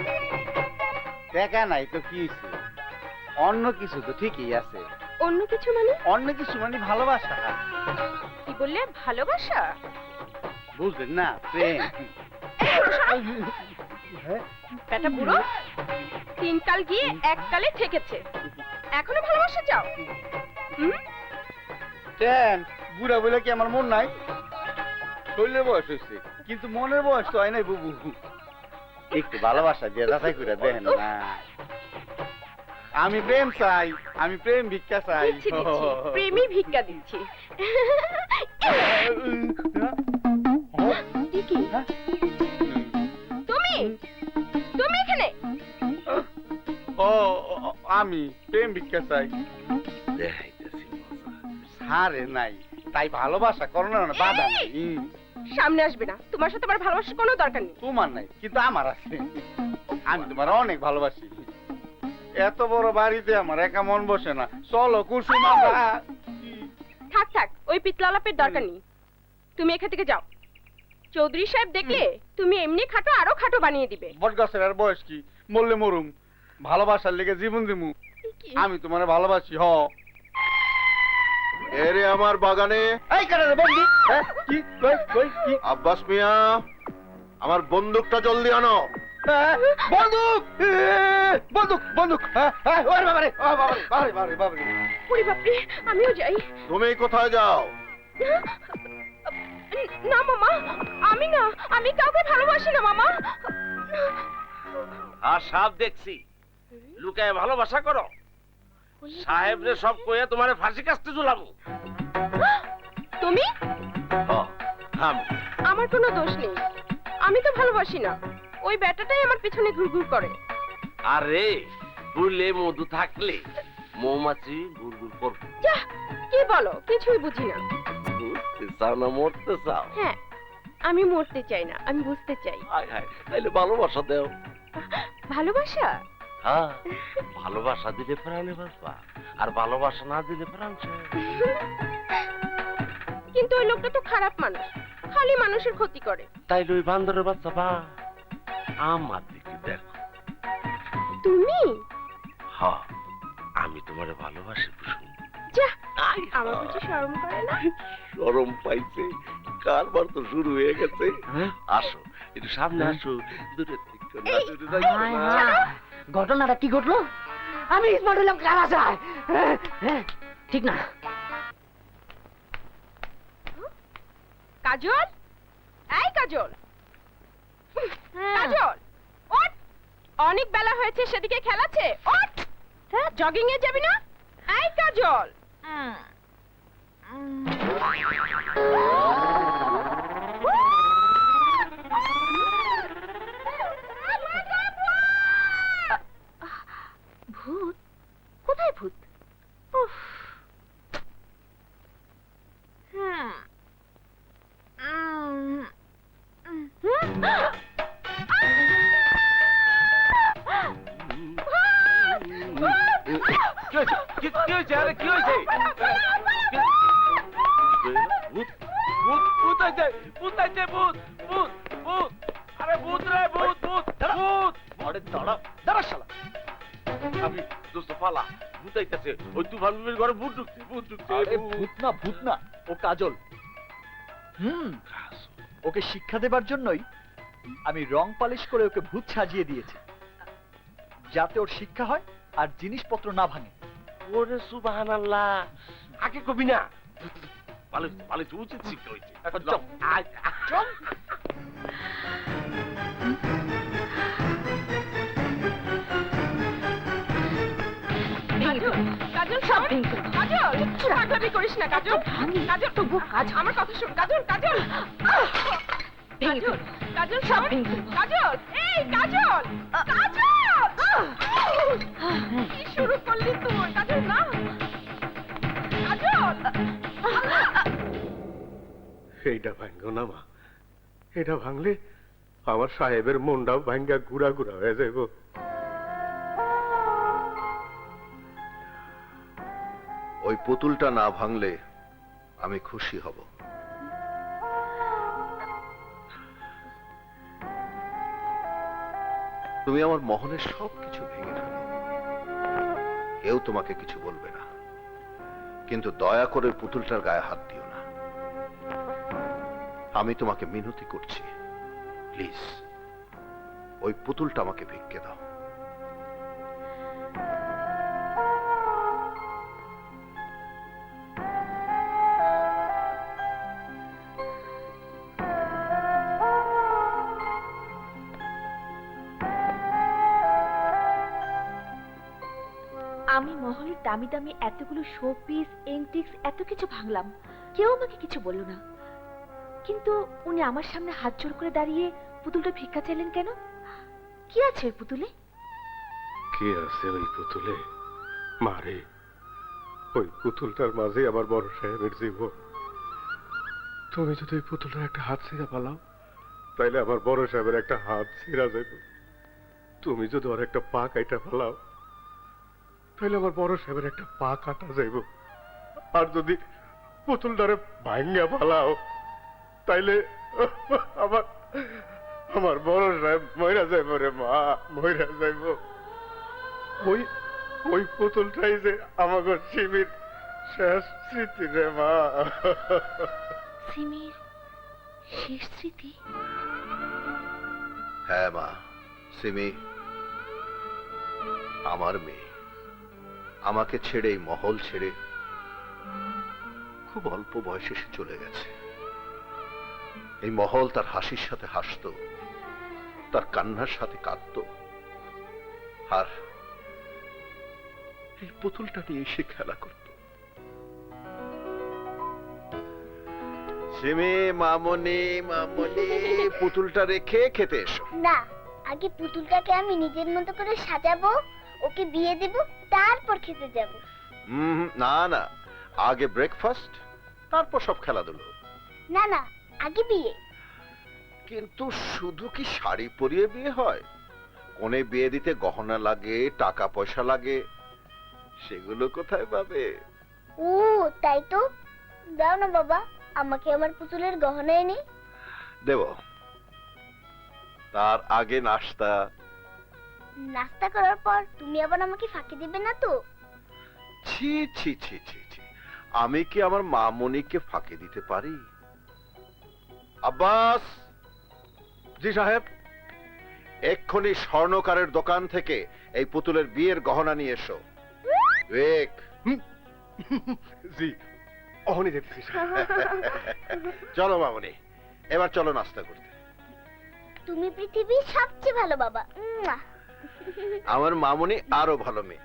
দেখা নাই তো কি হইছে? অন্য কিছু তো ঠিকই আছে। অন্য কিছু মানে? অন্য কিছু মানে ভালোবাসা। কি বললে? ভালোবাসা? বুঝলেন না, প্রেম। বেটা বুড়ো, 3 কাল গিয়ে 1 কালে ঠেকেছে, এখনো ভালোবাসা চাও? কেন বুড়া বলে কি আমার মন নাই? শরীরের বয়স হয়েছে কিন্তু মনের বয়স তো হয় নাই বুবু। একটু ভালোবাসা দিয়ে যাচাই করে দেখেন না। আমি প্রেম চাই, আমি প্রেম ভিক্ষা চাই। দিচ্ছি দিচ্ছি, প্রেমী ভিক্ষা দিচ্ছি। এ কি? তুমি তুমি এখানে? ও আমি প্রেম ভিক্ষা চাই। দেখাইতেছি মজা। সারে নাই তাই ভালোবাসা করো না, বাধা নাই। সামনে আসবে না, তোমার সাথে আমার ভালোবাসার কোনো দরকার নেই। তোমার নাই কিন্তু আমার আছে। আমি তোমার অনেক ভালোবাসি। এত বড় বাড়িতে আমার একা মন বসে না। চলো কুসুম আমরা। থাক থাক, ওই পিতলালাপের দরকার নেই। তুমি এখান থেকে যাও। চৌধুরী সাহেব দেখলে তুমি এমনি খাটো আরো খাটো বানিয়ে দিবে। বটগাছের আর বয়স কি, মরলে মরুম, ভালোবাসার লেগে জীবন দিমু। আমি তোমার ভালোবাসি। এরে আমার বাগানে এই কারে বন্ধু, কি কই কই কি? আব্বাস মিয়া, আমার বন্দুকটা জলদি আনো। বন্দুক বন্দুক বন্দুক। ওরে বাবারে, ও বাবারে বাবারে বাবারে বাবারে। ওরে বাপরে, আমিও যাই। তুমি কোথায় যাও? না মামা, আমি না, আমি কাউকে ভালোবাসি না মামা। আর সাপ দেখছি লুকায় ভালোবাসা করো। সাহেব রে সব কইয়া তোমারে ফাঁসি কাস্তে ঝুলাবো। তুমি? আমি আমার কোনো দোষ নেই, আমি তো ভালোবাসি না। ওই ব্যাটাটাই আমার পিছনে ঘুরঘুর করে। আরে ফুলে মধু থাকলে মৌমাছি গুড়গুড় করবে। যা, কি বলো? কিছুই বুঝি না। বুঝতে চাও না মরতে চাও? হ্যাঁ, আমি মরতে চাই না, আমি বুঝতে চাই। হায় হায়, তাইলে ভালোবাসা দেও। ভালোবাসা? হ্যাঁ, ভালোবাসা দিলে প্রাণে বাঁচবা, আর ভালোবাসা না দিলে প্রাণ শেষ। কিন্তু ওই লোকটা তো খারাপ মানুষ, খালি মানুষের ক্ষতি করে। তাইলে ওই বান্দরের বাচ্চা বা আমার দিকে দেখো। তুমি? হ্যাঁ, আমি তোমারে ভালোবাসি কুসুম। যা, আমার কিছু শরম করে না? শরম পাইছে, কারবার তো শুরু হয়ে গেছে। আসো একটু সামনে আসো, দূরে থেকে না, দূরে যাইও না। ঘটনাটা কি ঘটলো? আমি স্মার্ট হলাম কারা যায়? ঠিক না। কাজল, এই কাজল, কাজল, ওঠ! অনেক বেলা হয়েছে, সেদিকে খেলাছে। ওঠ! জগিং এ যাবি না? এই কাজল, ভূত? কোথায় ভূত? উফ। কি হয়েছে? আরে কি হয়েছে? ভূত ভূত ভূত আইছে, ভূত আইছে, ভূত ভূত ভূত। আরে ভূত রে, ভূত ভূত ভূত। আরে দাঁড়া দাঁড়া শালা। আমি দোস্ত পালা, ভূত আইতাছে। ওই তুফান বিবির ঘরে ভূত ঢুকছে, ভূত ঢুকছে। ভূত না, ও কাজল। ওকে শিক্ষা দেবার জন্যই আমি রং পালিশ করে ওকে ভূত সাজিয়ে দিয়েছি, যাতে ওর শিক্ষা হয় আর জিনিসপত্র না ভাঙে। ওরে সুবহানাল্লাহ, আগে কবি না। পালিশ পালিশ উচিত শিখতে হয়েছে। এখন চল, চল। কাজল, কাজল, সব কাজল, পাগলামি করিস না কাজল। কাজল, তবু কাজ, আমার কথা শোন কাজল, কাজল। কাজল, কাজল, সব কাজল, এই কাজল, কাজল। কি শুরু করলি তুই? কাজল না, কাজল। এইটা ভাঙ্গো না মা, এটা ভাঙলে আমার সাহেবের মনটাও ভাঙ্গা গুড়া গুড়া হয়ে যাইব। ওই পুতুলটা না ভাঙলে আমি খুশি হব। তুমি আমার মহলের সব কিছু ভেঙে ফেলো, কেউ তোমাকে কিছু বলবে না, কিন্তু দয়া করে পুতুলটার গায়ে হাত দিও না। আমি তোমাকে মিনতি করছি, প্লিজ ওই পুতুলটা আমাকে ভিক্ষে দাও। আমি মহলের দামি দামি এতগুলো শো পিস এন্টিক্স এত কিছু ভাঙলাম, কেউ আমাকে কিছু বলল না। কিন্তু উনি আমার সামনে হাত জোড় করে দাঁড়িয়ে পুতুলটা ভিক্ষা চাইলেন কেন? কি আছে ওই পুতুলে? কি আছে ওই পুতুলে? মারে, ওই পুতুলটার মাঝে আমার বড় সাহেবের জীবন। তুমি যদি ওই পুতুলটার একটা হাত ছিঁড়া পালাও, তাইলে আমার বড় সাহেবের একটা হাত ছিঁড়া যাইব। তুমি যদি ওর একটা পা কাইটা ফেলাও, তাইলে আমার বড় সাহেবের একটা পা কাটা যাইব। আর যদি পুতুলটারে ভাঙ্গা ফেলাও, তাইলে আমার আমার বড় সাহেব মইরা যাইব রে মা, মইরা যাইব। ওই ওই পুতুলটাই যে আমাকে শিবির শেষ স্মৃতি রে মা। সিমির শেষ স্মৃতি? হ্যাঁ মা, সিমি আমার মেয়ে আমাকে ছেড়ে, এই মহল ছেড়ে খুব অল্প বয়সে সে চলে গেছে। এই মহল তার হাসির সাথে হাসতো, তার কান্নার সাথে কাঁদতো, আর এই পুতুলটা নিয়ে সে খেলা করত। সিমি, মামনি, মামনি, পুতুলটা রেখে খেতে এসো। না, আগে পুতুলটাকে আমি নিজের মতো করে সাজাবো, ওকে বিয়ে দেব, তারপর খেতে যাব। না না, আগে ব্রেকফাস্ট, তারপর সব খেলাধুলো। না না, আগে বিয়ে। কিন্তু শুধু কি শাড়ি পরিয়ে বিয়ে হয়? কোনে বিয়ে দিতে গহনা লাগে, টাকা পয়সা লাগে, সেগুলো কোথায় পাবে? ও তাই তো, দাও না বাবা, আমাকে আমার পুতুলের গহনা এনে। দেব, তার আগে নাস্তা। নাস্তা করার পর তুমি আবার আমাকে ফাঁকি দিবে না তো? ছি ছি ছি ছি ছি, আমি কি আমার মামনিকে ফাঁকি দিতে পারি? আব্বাস। জি সাহেব। এক্ষুনি স্বর্ণকারের দোকান থেকে এই পুতুলের বিয়ের গহনা নিয়ে এসো। বিবেক। জি, অহনি দেখতেছি। চলো মামনি, এবার চলো নাস্তা করতে। তুমি পৃথিবীর সবচেয়ে ভালো বাবা। আমার মামনি আরো ভালো মেয়ে।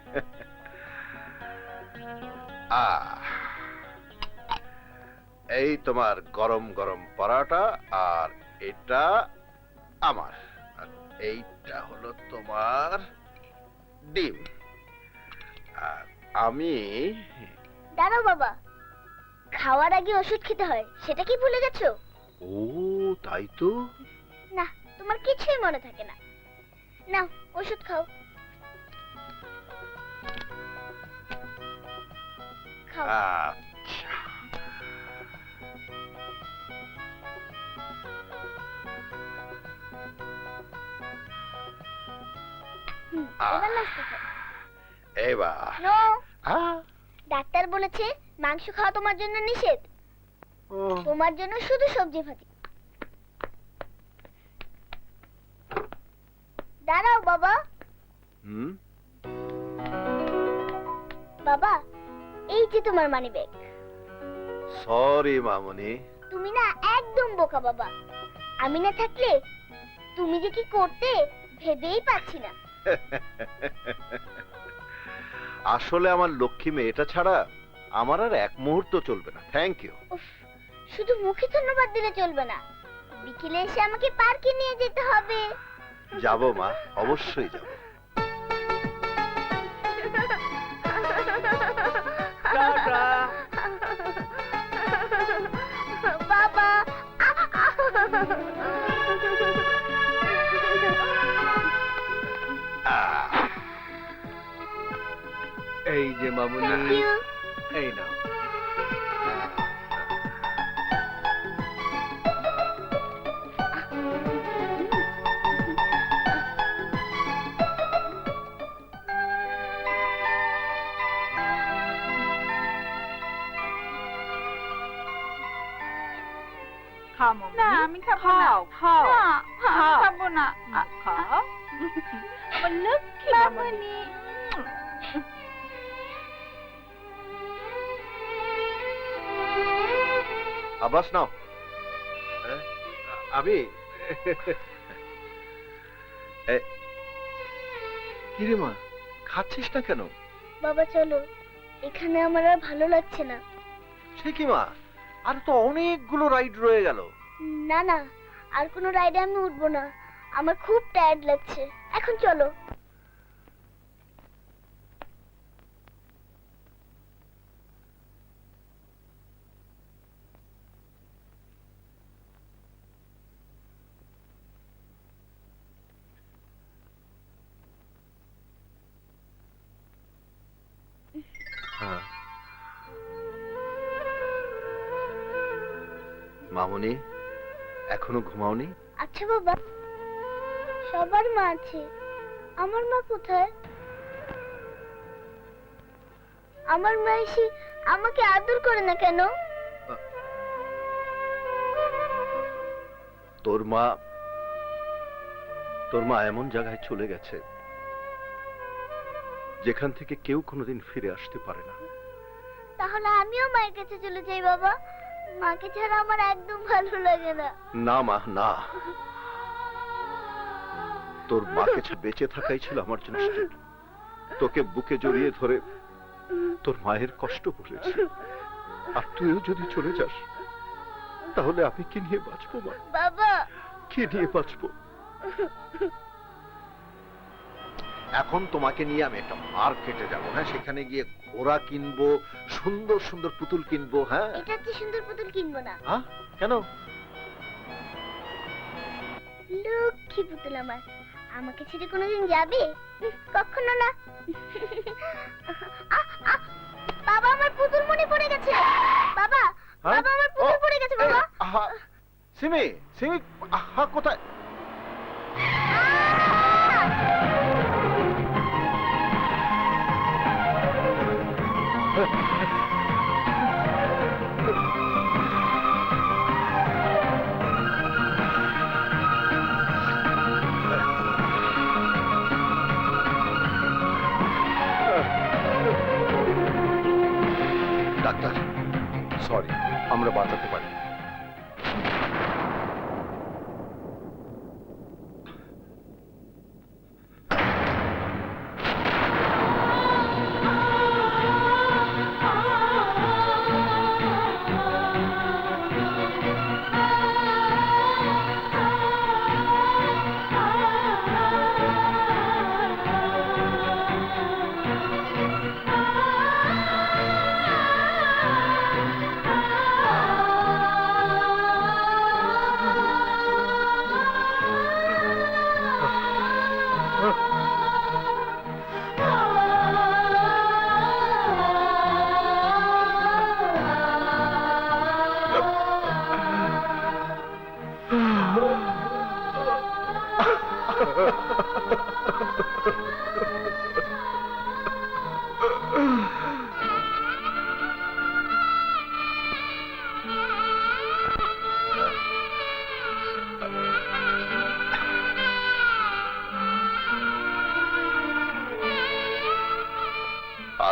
এই তোমার গরম গরম পরাটা, আর এটা আমার, আর এইটা হলো তোমার ডিম। আর আমি দাঁড়াও বাবা, খাওয়ার আগে ওষুধ খেতে হয়, সেটা কি ভুলে গেছো? ও তাই তো। না, তোমার কিছুই মনে থাকে না। নাও ওষুধ খাও। খাও। আচ্ছা, এবার নাস্তা খাও। এবার নো, আহ, ডাক্তার বলেছে মাংস খাওয়া তোমার জন্য নিষেধ, ও, তোমার জন্য শুধু সবজি ভাজি। দাঁড়াও বাবা। হুম, বাবা, এই যে তোমার মানি ব্যাগ। সরি মামনি। তুমি না একদম বোকা বাবা, আমি না থাকলে তুমি যে কি করতে ভেবেই পাচ্ছি না। আসলে আমার লক্ষ্মী মেয়েটা ছাড়া আমার আর এক মুহূর্ত চলবে না। Thank you. উফ, শুধু মুখে ধন্যবাদ দিলে চলবে না, বিকেলে এসে আমাকে পার্কে নিয়ে যেতে হবে। যাবো মা, অবশ্যই যাব। বাবা। এই যে মামুনি, Thank you. এই নাও। খাও না আমি খাবো না খাও খাবো না খাও আমার লক্ষ্মী মামনি আব্বাস নাও। আমি কিরে মা, খাচ্ছিস না কেন? বাবা চলো, এখানে আমার আর ভালো লাগছে না। সে কি মা, আর তো অনেকগুলো রাইড রয়ে গেল। না না, আর কোনো রাইডে আমি উঠবো না, আমার খুব টায়ার্ড লাগছে। এখন চলো। মামনি, এখনো ঘুমাওনি? আচ্ছা বাবা, সবার মা আছে, আমার মা কোথায়? আমার মা এসে আমাকে আদর করে না কেন? তোর মা এমন জায়গায় চলে গেছে যেখান থেকে কেউ কোনোদিন ফিরে আসতে পারে না। তাহলে আমিও মায়ের কাছে চলে যাই বাবা, মাকে ছাড়া আমার একদম ভালো লাগে না। না মা, না, তোর মাকে বেঁচে থাকাই ছিল আমার জন্য শ্রেষ্ঠ। তোকে বুকে জড়িয়ে ধরে তোর মায়ের কষ্ট বলেছি, আর তুইও যদি চলে যাস তাহলে আমি কি নিয়ে বাঁচবো মা? বাবা, কি নিয়ে বাঁচবো? এখন তোমাকে নিয়ে আমি একটা মার্কেটে যাবো, হ্যাঁ, সেখানে গিয়ে ঘোড়া কিনবো, সুন্দর সুন্দর পুতুল কিনবো। হ্যাঁ, এটা কি সুন্দর পুতুল কিনবো না? হ্যাঁ, কেন? লক্ষ্মী পুতুল আমার, আমাকে ছেড়ে কোনোদিন যাবে? কখনো না। বাবা, আমার পুতুল মনে পড়ে গেছে। বাবা, বাবা, আমার পুতুল পড়ে গেছে বাবা। সিমি, সিমি, আহা, কোথায়? ডাক্তার, সরি, আমরা বাঁচাতে পারি।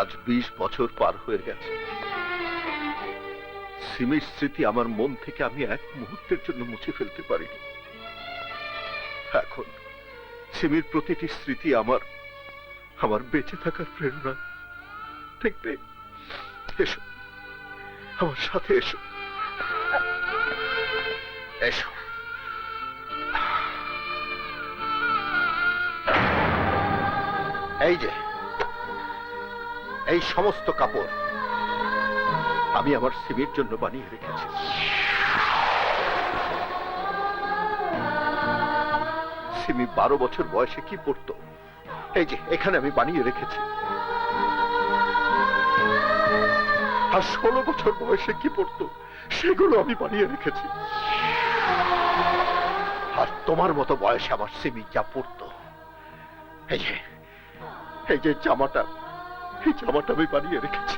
আজ 20 বছর পার হয়ে গেছে। সিমির স্মৃতি আমার মন থেকে আমি এক মুহূর্তের জন্য মুছে ফেলতে পারিনি। এখন সিমির প্রতিটি স্মৃতি আমার বেঁচে থাকার প্রেরণা। দেখবে, এসো, আমার সাথে এসো, এসো। এই যে, এই সমস্ত কাপড় আমি আমার সিমির জন্য বানিয়ে রেখেছি। সিমি 12 বছর বয়সে কি পরতো, এই যে এখানে আমি বানিয়ে রেখেছি। আর 16 বছর বয়সে কি পরতো, সেগুলো আমি বানিয়ে রেখেছি। আর তোমার মতো বয়সে আমার সিমি যা পরতো, এই যে জামাটা, এই জামাটা আমি বানিয়ে রেখেছি।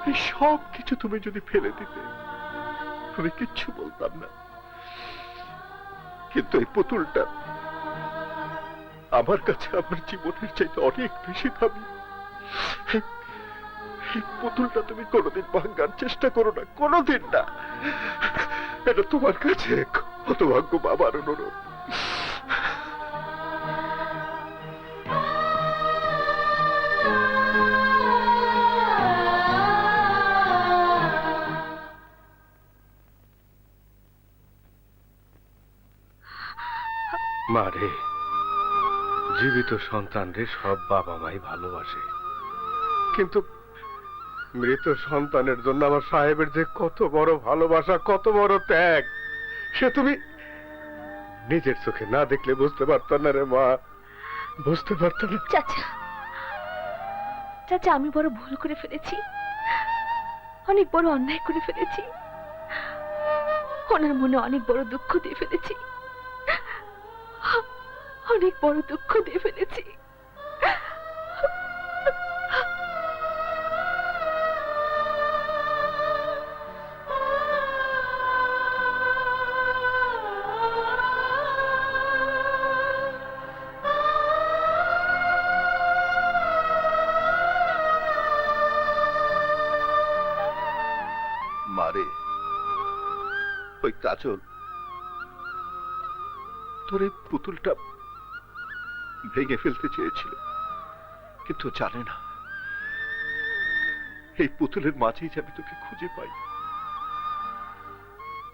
এই সব কিছু তুমি যদি ফেলে দিতে, আমি কিচ্ছু বলতাম না, কিন্তু এই পুতুলটা আমার কাছে আমার জীবনের চাইতে অনেক বেশি দামি। এই পুতুলটা তুমি কোনোদিন ভাঙার চেষ্টা করো না, কোনোদিন না। এটা তোমার কাছে হতভাগ্য বাবার অনুরোধ। মা রে, জীবিত সন্তান রে সব বাবা মাই ভালোবাসে, কিন্তু মৃত সন্তানের জন্য আমার সাহেবের যে কত বড় ভালোবাসা, কত বড় ত্যাগ, সে তুমি নিজের চোখে না দেখলে বুঝতে পারতাম না রে মা, বুঝতে পারতাম না। চাচা, চাচা, আমি বড় ভুল করে ফেলেছি, অনেক বড় অন্যায় করে ফেলেছি, ওনার মনে অনেক বড় দুঃখ দিয়ে ফেলেছি, অনেক বড় দুঃখ দিয়ে ফেলেছি। মারে, ওই কাজল তোর এই পুতুলটা ভেঙে ফেলতে চেয়েছিল, কিন্তু জানে না এই পুতুলের মাঝেই যে আমি তোকে খুঁজে পাই।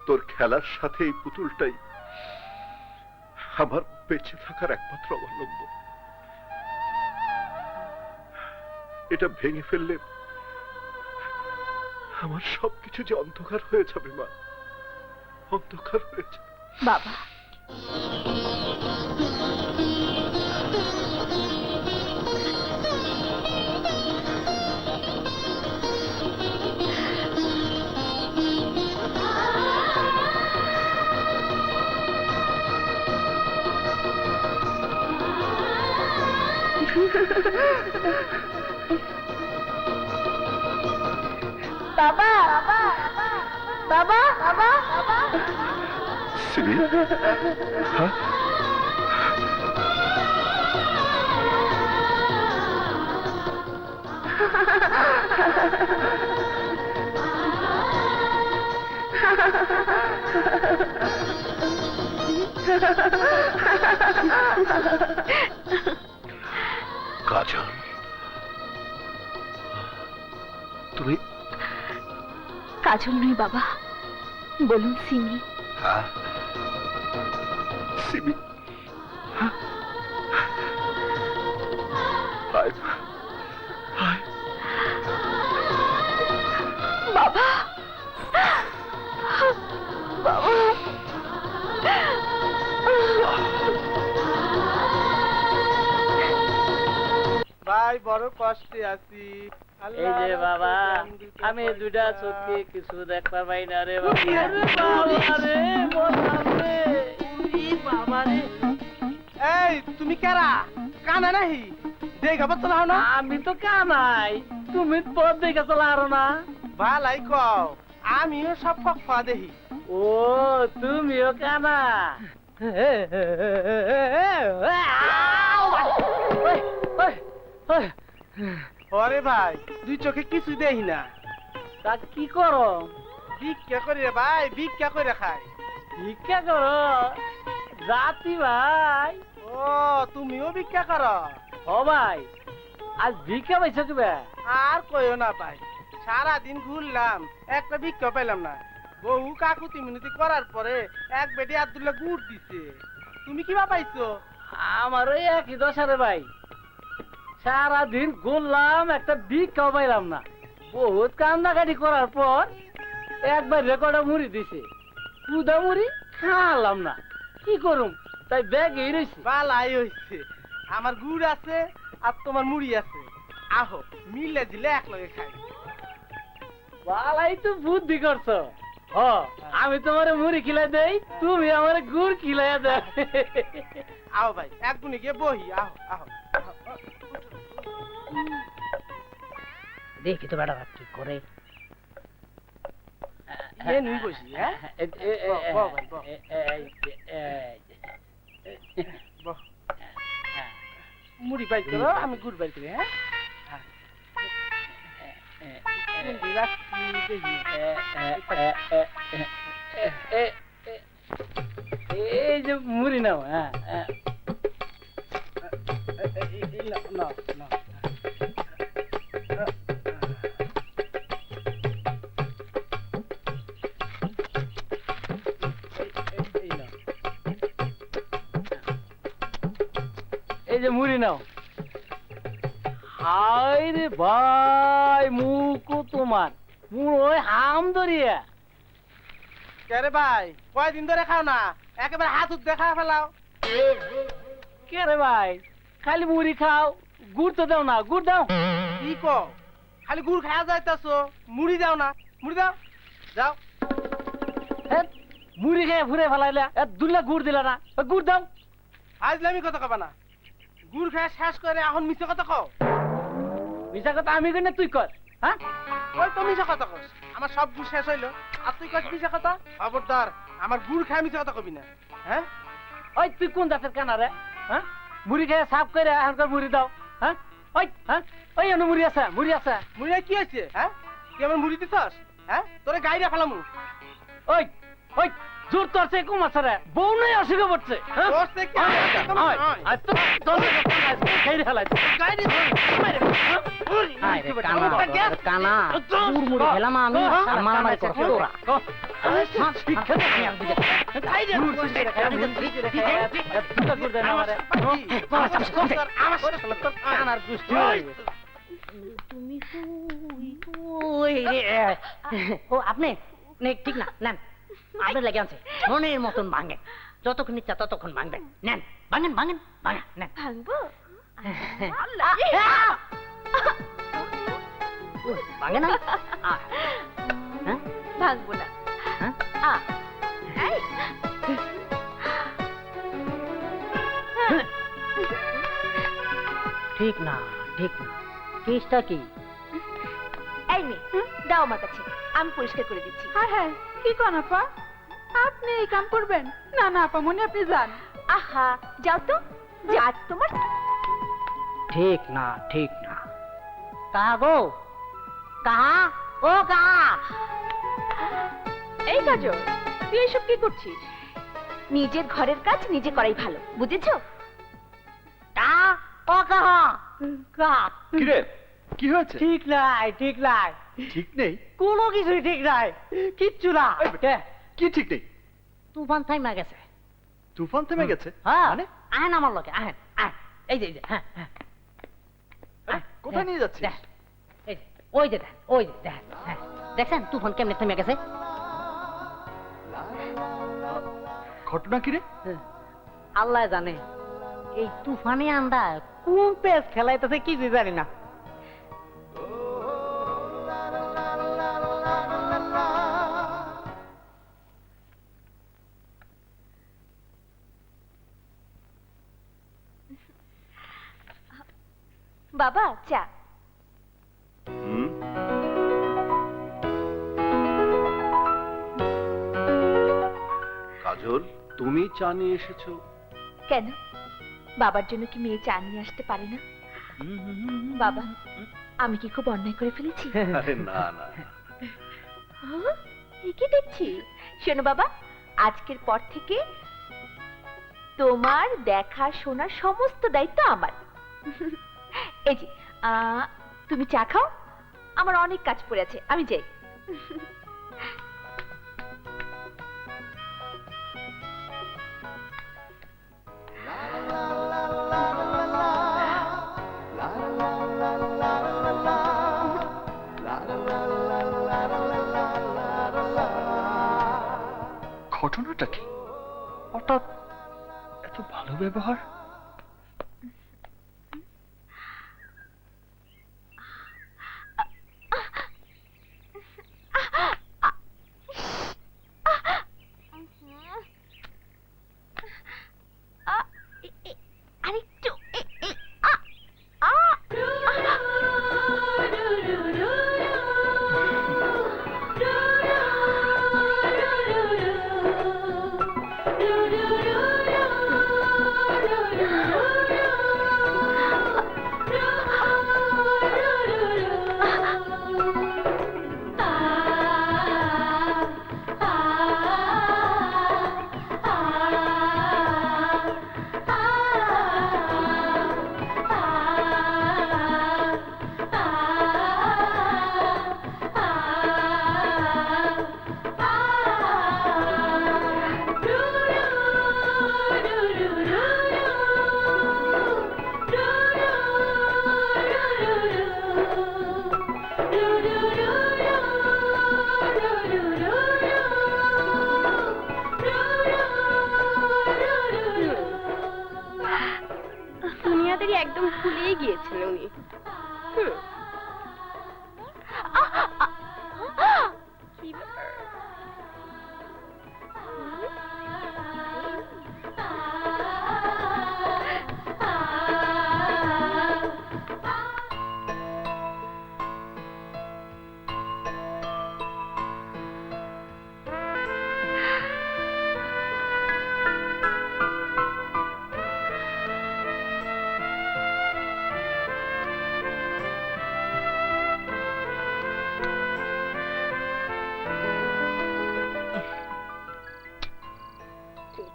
তোর খেলার সাথে এই পুতুলটাই আমার বেঁচে থাকার একমাত্র অবলম্বন। এটা ভেঙে ফেললে আমার সবকিছু যে অন্ধকার হয়ে যাবে মা, অন্ধকার হয়ে যাবে। বাবা, বাবা, বাবা, বাবা, শ্রী, হ্যাঁ? কাজল, তুমি? কাজল নই বাবা, বলুন সিমি। হ্যাঁ, সিমি। হ্যাঁ? হায়, হায়। বাবা, বাবা, ভাই বড় কষ্টে আছি। এই যে বাবা, আমি দুটা চোখে কিছু দেখতে পাই না রে বাবা রে, বাবা রে। এই তুমি কারা? কানা নাহি দেখা পাচ্ছ না? আমি তো কানাই, তুমি পথ দেখে চলা আরো না। ভালাই কও, আমিও সব কফা দেখি। ও, তুমিও কানা? ওরে ভাই, দুই চোখে কিছু দেখি না। তা কি করো? ভিক্ষা করে রে ভাই, ভিক্ষা করে খাই। ভিক্ষা করো জাতি ভাই? ও, তুমিও ভিক্ষা করো? ও ভাই, আজ ভিক্ষা পাইছো কিবা? আর কইও না ভাই, সারাদিন ঘুরলাম, একটা ভিক্ষা পেলাম না। বহু কাকুতি মিনতি করার পরে এক বেটি আব্দুল্লাহ গুড় দিছে। তুমি কিবা পাইছো? আমারও একই দশা রে ভাই, সারাদিন ঘুরলাম, একটা ভিক্ষাও পাইলাম না। বহুত কান্দাকাটি করার পর একবার রেকর্ডে মুড়ি দিছে, পুদা মুড়ি খাওয়ালাম না, কি করুম, তাই ব্যাগে রয়েছে। বালাই হইছে, আমার গুড় আছে আর তোমার মুড়ি আছে, আহো মিলে দিলে এক লগে খাই। বালাই তো বুদ্ধি করছো। হ, আমি তোমার মুড়ি খিলাই দেই, তুমি আমার গুড় খিলাইয়া দে। আও ভাই, এক গুণে গিয়ে বহি, আহো আহো। দেখি তো বেটা কি করে। নুই বসি হ্যাঁ মুড়ি বাইর করো আমি গুড় বাইর করি হ্যাঁ এই যে মুড়ি নাও হ্যাঁ এই যে মুড়ি নাও হাই রে ভাই মুখো তোমার পুরো হাম ধরিয়া কে রে ভাই কয়দিন ধরে খাও না একেবারে হাত দেখা ফেলাও কে রে ভাই খালি মুড়ি খাও গুড় তো দাও না গুড় দাও কি কো খালি গুড় খাওয়া যাইতাছো মুড়ি দাও না মুড়ি দাও দাও মুড়ি খেয়ে ঘুরে ফেলাইলা দুলা গুড় দিলা না গুড় দাও আজলামি কথা কবা না গুড় খায় শেষ করে এখন মিছা কথা কও মিছা কথা আমি কই না তুই কর হ্যাঁ ওই তো মিছা কথা কস আমার সব গুড় শেষ হইলো আর তুই কস মিছা কথা খবরদার আমার গুড় খায় মিছা কথা কবি না হ্যাঁ ওই তুই কোন জাতের কানা রে হ্যাঁ মুড়ি খেয়ে সাফ করে এখনকার মুড়ি দাও হ্যাঁ ওই এনে মুড়ি আছে মুড়ি কি আছে হ্যাঁ তুই আমার মুড়ি দিছস হ্যাঁ তোরে গাইরা ফেলামু ওই ওই জোর তোরছে কম আছে রে বউ নাই অসুখ পড়ছে তোরছে কি আজ তো তোর গাইরা ফেলাই গাইরা আরে কানা মুড় মুড়ি খেলাম আমি আর মারামারি করছ তোরা হ্যাঁ শিক্ষা আমি আর দিতে গাইরা কানার গুষ্টি তুমি ওই ও আপনি ঠিক না নেন আপনার লেগে আছে মনের মতন ভাঙেন যতক্ষণ ইচ্ছা ততক্ষণ ভাঙবেন নেন ভাঙেন ভাঙেন ভাঙা নেন ভাঙবো ভাঙে না ভাঙবো না ঠিক না কেসটা কি এই মেয়ে দাও আমার কাছে আমি পরিষ্কার করে দিচ্ছি হ্যাঁ হ্যাঁ কি কোন আপা আপনি এই কাম করবেন না না আপা মনে আপনি যান আহা যাও তো যে আজ তোমার ঠিক না কাহা গো কাহা ও কাহা এই কাজল তুই এসব কি করছিস নিজের ঘরের কাজ নিজে করাই ভালো বুঝেছো কাহা ও কাহা কাহা কিরে কি হয়েছে ঠিক নাই ঠিক নেই কোনো কিছুই ঠিক নাই কিচ্ছু না কি ঠিক নেই তুফান থাইমা গেছে তুফান থেমে গেছে হ্যাঁ মানে আহেন আমার লগে আহেন এই যে হ্যাঁ কোথায় নিয়ে যাচ্ছিস এই যে ওই যে দেখেন হ্যাঁ দেখছেন তুফান কেমনে থেমে গেছে ঘটনা কি রে আল্লাহ জানে এই তুফানে আন্দা কোন পেস খেলাইতেছে কি জানি না বাবা চা কাজল তুমি চা নিয়ে এসেছো কেন বাবার জন্য কি মেয়ে চা নিয়ে আসতে পারে না বাবা আমি কি খুব অন্যায় করে ফেলেছি আরে না না কি দেখছি শোনো বাবা আজকের পর থেকে তোমার দেখা শোনা সমস্ত দায়িত্ব আমার এই যে তুমি চা খাও আমার অনেক কাজ পড়ে আছে আমি যাই ঘটনাটা কি হঠাৎ এত ভালো ব্যবহার আরেকটু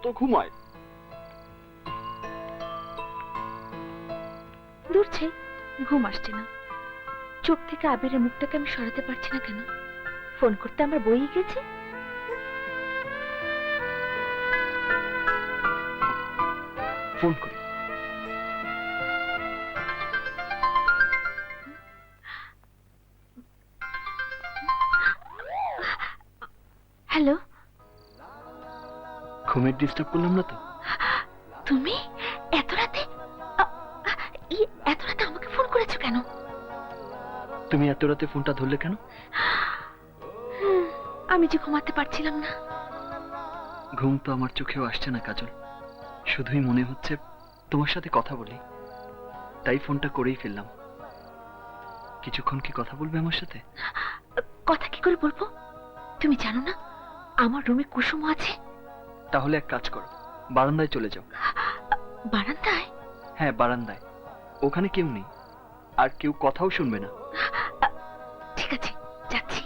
তো ঘুমায়। দূরছে ঘুম আসছে না, চোখ থেকে আবিরের মুখটাকে আমি সরাতে পারছি না কেন? ফোন করতে আমার বই গেছে। ফোন করি। হ্যালো, ঘুমের ডিস্টার্ব করলাম না তো? তুমি এত রাতে এত রাতে আমাকে ফোন করেছো কেন? তুমি এত রাতে ফোনটা ধরলে কেন? আমি যে ঘুমাতে পারছিলাম না। ঘুম তো আমার চোখেও আসছে না কাজল, শুধুই মনে হচ্ছে তোমার সাথে কথা বলি, তাই ফোনটা করেই ফেললাম। কিছুক্ষণ কি কথা বলবে আমার সাথে? কথা কি করে বলবো? তুমি জানো না আমার রুমে কুসুম আছে? তাহলে এক কাজ করো, বারান্দায় চলে যাও। বারান্দায়? হ্যাঁ বারান্দায়, ওখানে কেউ নেই, আর কেউ কথাও শুনবে না। ঠিক আছে, যাচ্ছি।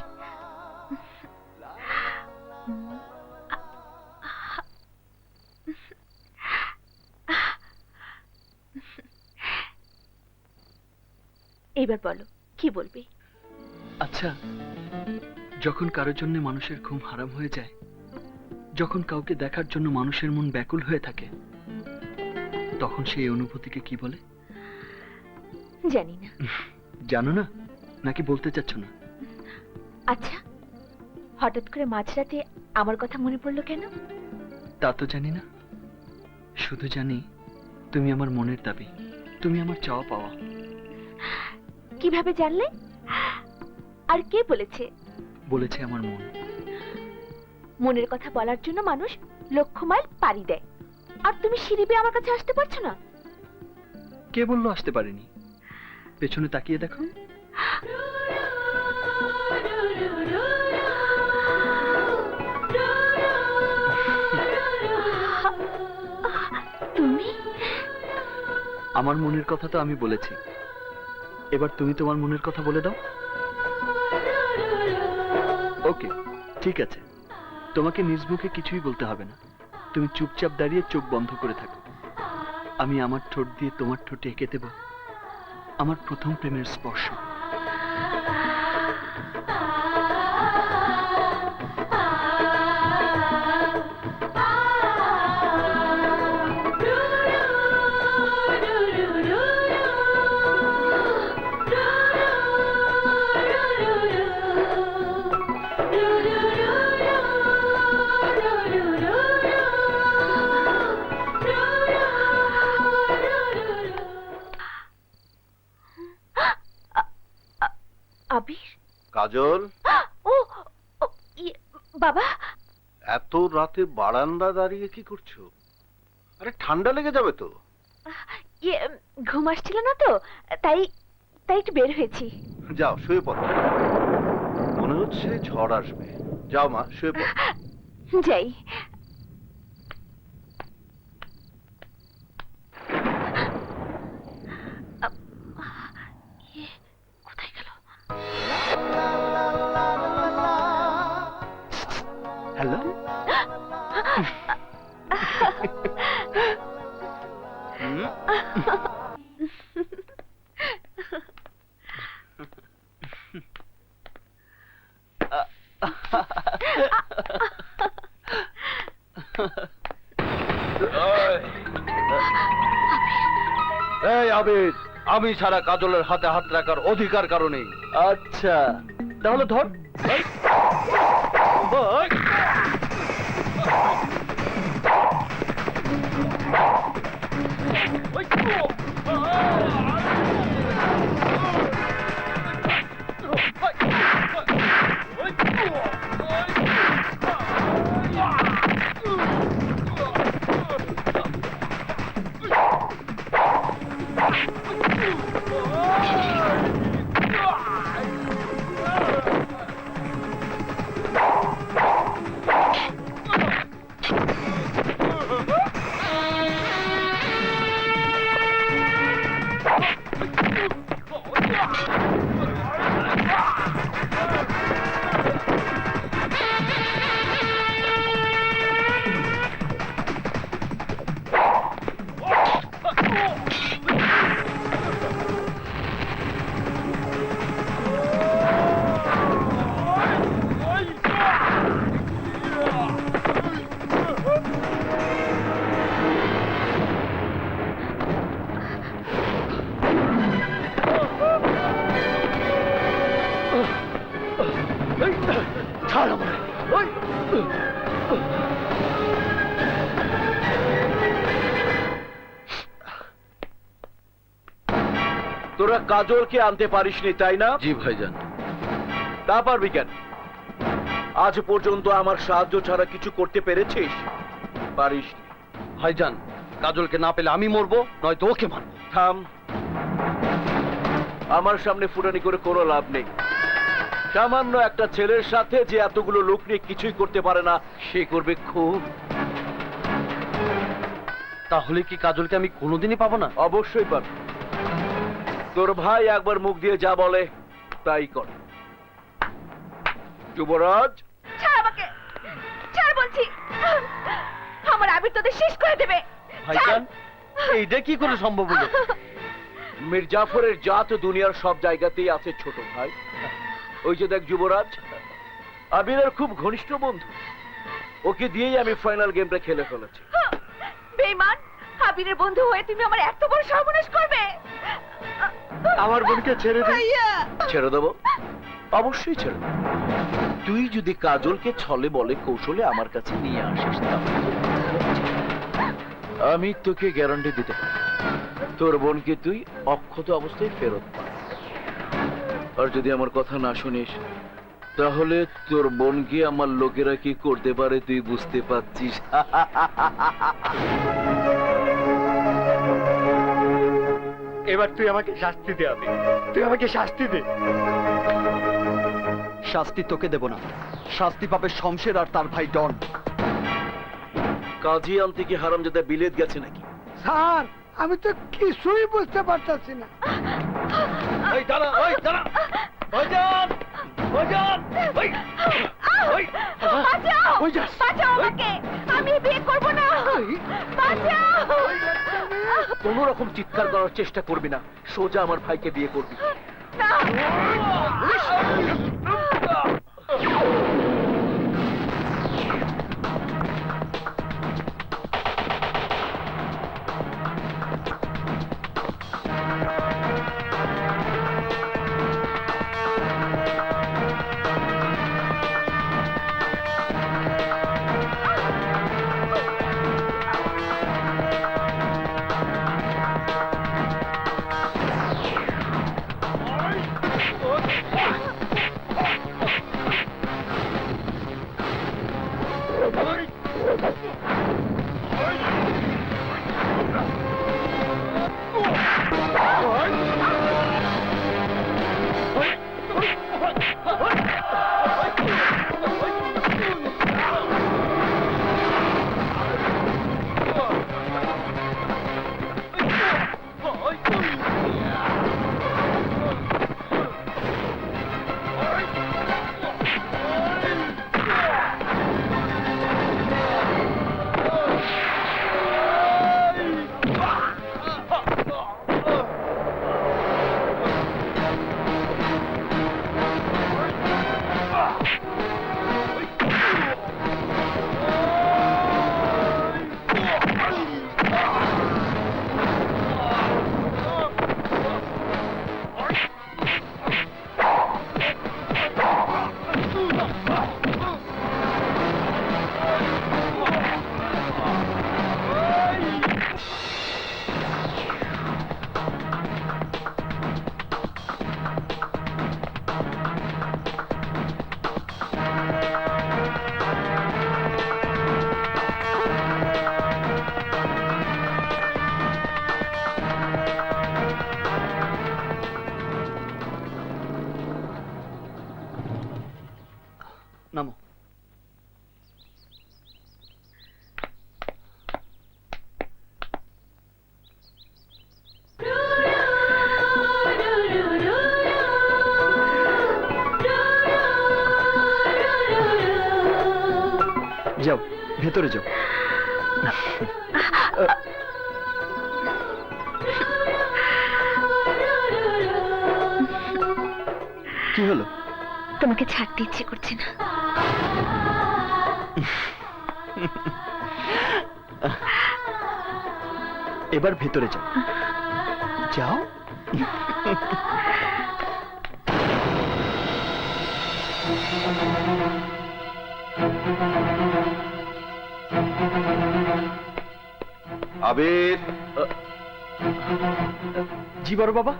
এবার বলো কি বলবে? আচ্ছা, যখন কারোর জন্য মানুষের ঘুম হারাম হয়ে যায়, যখন কাউকে দেখার জন্য মানুষের মন ব্যাকুল হয়ে থাকে, তখন সেই অনুভূতিকে কি বলে? জানি না। জানো না নাকি বলতে চাচ্ছ না? আচ্ছা, হঠাৎ করে মাঝরাতে আমার কথা মনে পড়লো কেন? তা তো জানি না, শুধু জানি তুমি আমার মনের দাবি, তুমি আমার চাওয়া পাওয়া। কিভাবে জানলে? আর কে বলেছে? বলেছে আমার মন। মনের কথা বলার জন্য মানুষ লক্ষ মাইল পাড়ি দেয়, আর তুমি সিঁড়ি বেয়ে আমার কাছে আসতে পারছো না? কে বললো আসতে পারিনি? পেছনে তাকিয়ে দেখো। তুমি? আমার মনের কথা তো আমি বলেছি, এবার তুমি তোমার মনের কথা বলে দাও। ওকে, ঠিক আছে, তোমাকে নিজ মুখে কিছুই বলতে হবে না, তুমি চুপচাপ দাঁড়িয়ে চোখ বন্ধ করে থাকো। আমি আমার ঠোঁট দিয়ে তোমার ঠোঁটে এঁকে দেব আমার প্রথম প্রেমের স্পর্শ। আবির? কাজল, ও বাবা, এত রাতে বারান্দা দাঁড়িয়ে কি করছো? আরে ঠান্ডা লেগে যাবে তো। ঘুম আসছিল না তো, তাই তাই একটু বের হয়েছি। যাও শুয়ে পড়ো, মনে হচ্ছে ঝড় আসবে। যাও মা, শুয়ে পড়ো। যাই। কোথায় গেল? হ্যালো। এই আবির, আমি ছাড়া কাজলের হাতে হাত রাখার অধিকার কারণে। আচ্ছা, তাহলে ধর। তোরা কাজলকে আনতে পারিসনি তাই না? জি ভাইজান। তা পারবি কেন? আজ পর্যন্ত আমার সাহায্য ছাড়া কিছু করতে পেরেছিস? পারিস। ভাইজান, কাজলকে না পেলে আমি মরবো, নয়তো ওকে মারবো। থাম, আমার সামনে ফুটানি করে কোনো লাভ নেই। সামান্য একটা ছেলের সাথে যে এতগুলো লোক নিয়ে কিছুই করতে পারে না, সে করবে খুব। তাহলে কি কাজলকে আমি কোনোদিনই পাবো না? অবশ্যই পারবে। তোর ভাই একবার মুখ দিয়ে যা বলে তাই কর। যুবরাজ, ছাড় আমাকে, ছাড় বলছি। আমার আবির তোদের শেষ করে দেবে। ভাইজান, এইটা কি করে সম্ভব হলো? মীর জাফরের জাত দুনিয়ার সব জায়গাতেই আছে ছোট ভাই। ওই যে দেখ যুবরাজ, আবিরের খুব ঘনিষ্ঠ বন্ধু, ওকে দিয়েই আমি ফাইনাল গেমটা খেলে ফেলেছি। বেঈমান, আবিরের বন্ধু হয়ে তুমি আমার এত বড় সর্বনাশ করবে? আমার বোনকে ছেড়ে দে। ভাইয়া, ছেড়ে দেবো, অবশ্যই ছেড়ে দেবো। তুই যদি কাজলকে ছলে বলে কৌশলে আমার কাছে নিয়ে আসিস, তাহলে আমি তোকে গ্যারান্টি দিতে পারি তোর বোনকে তুই অক্ষত অবস্থায় ফেরত পাবি। আর যদি আমার কথা না শুনিস, তাহলে তোর বোনকে আমার লোকেরা কি করতে পারে তুই বুঝতে পারছিস। এবার তুই আমাকে শাস্তি দে আবির, তুই আমাকে শাস্তি দে। শাস্তি তোকে দেব না, শাস্তি পাবে শমশের আর তার ভাই ডন। কাজী আনতে কি হারামজাদা বিলেত গেছে নাকি? স্যার, আমি তো কিছুই বুঝতে পারতাছি না। এই দাঁড়া, ওই দাঁড়া, ভাইজান, ভাইজান, ওই ওই বাঁচাও, বাঁচাও আমাকে, আমি বিয়ে করব না। বাঁচাও। কোনো রকম চিৎকার করার চেষ্টা করবি না, সোজা আমার ভাইকে বিয়ে করবি। না। নামো। যাও, ভেতরে যাও। কি হলো? তোমাকে ছাড়তে ইচ্ছে করছে না। এবার ভেতরে যাও, যাও। আবির, জি বড় বাবা।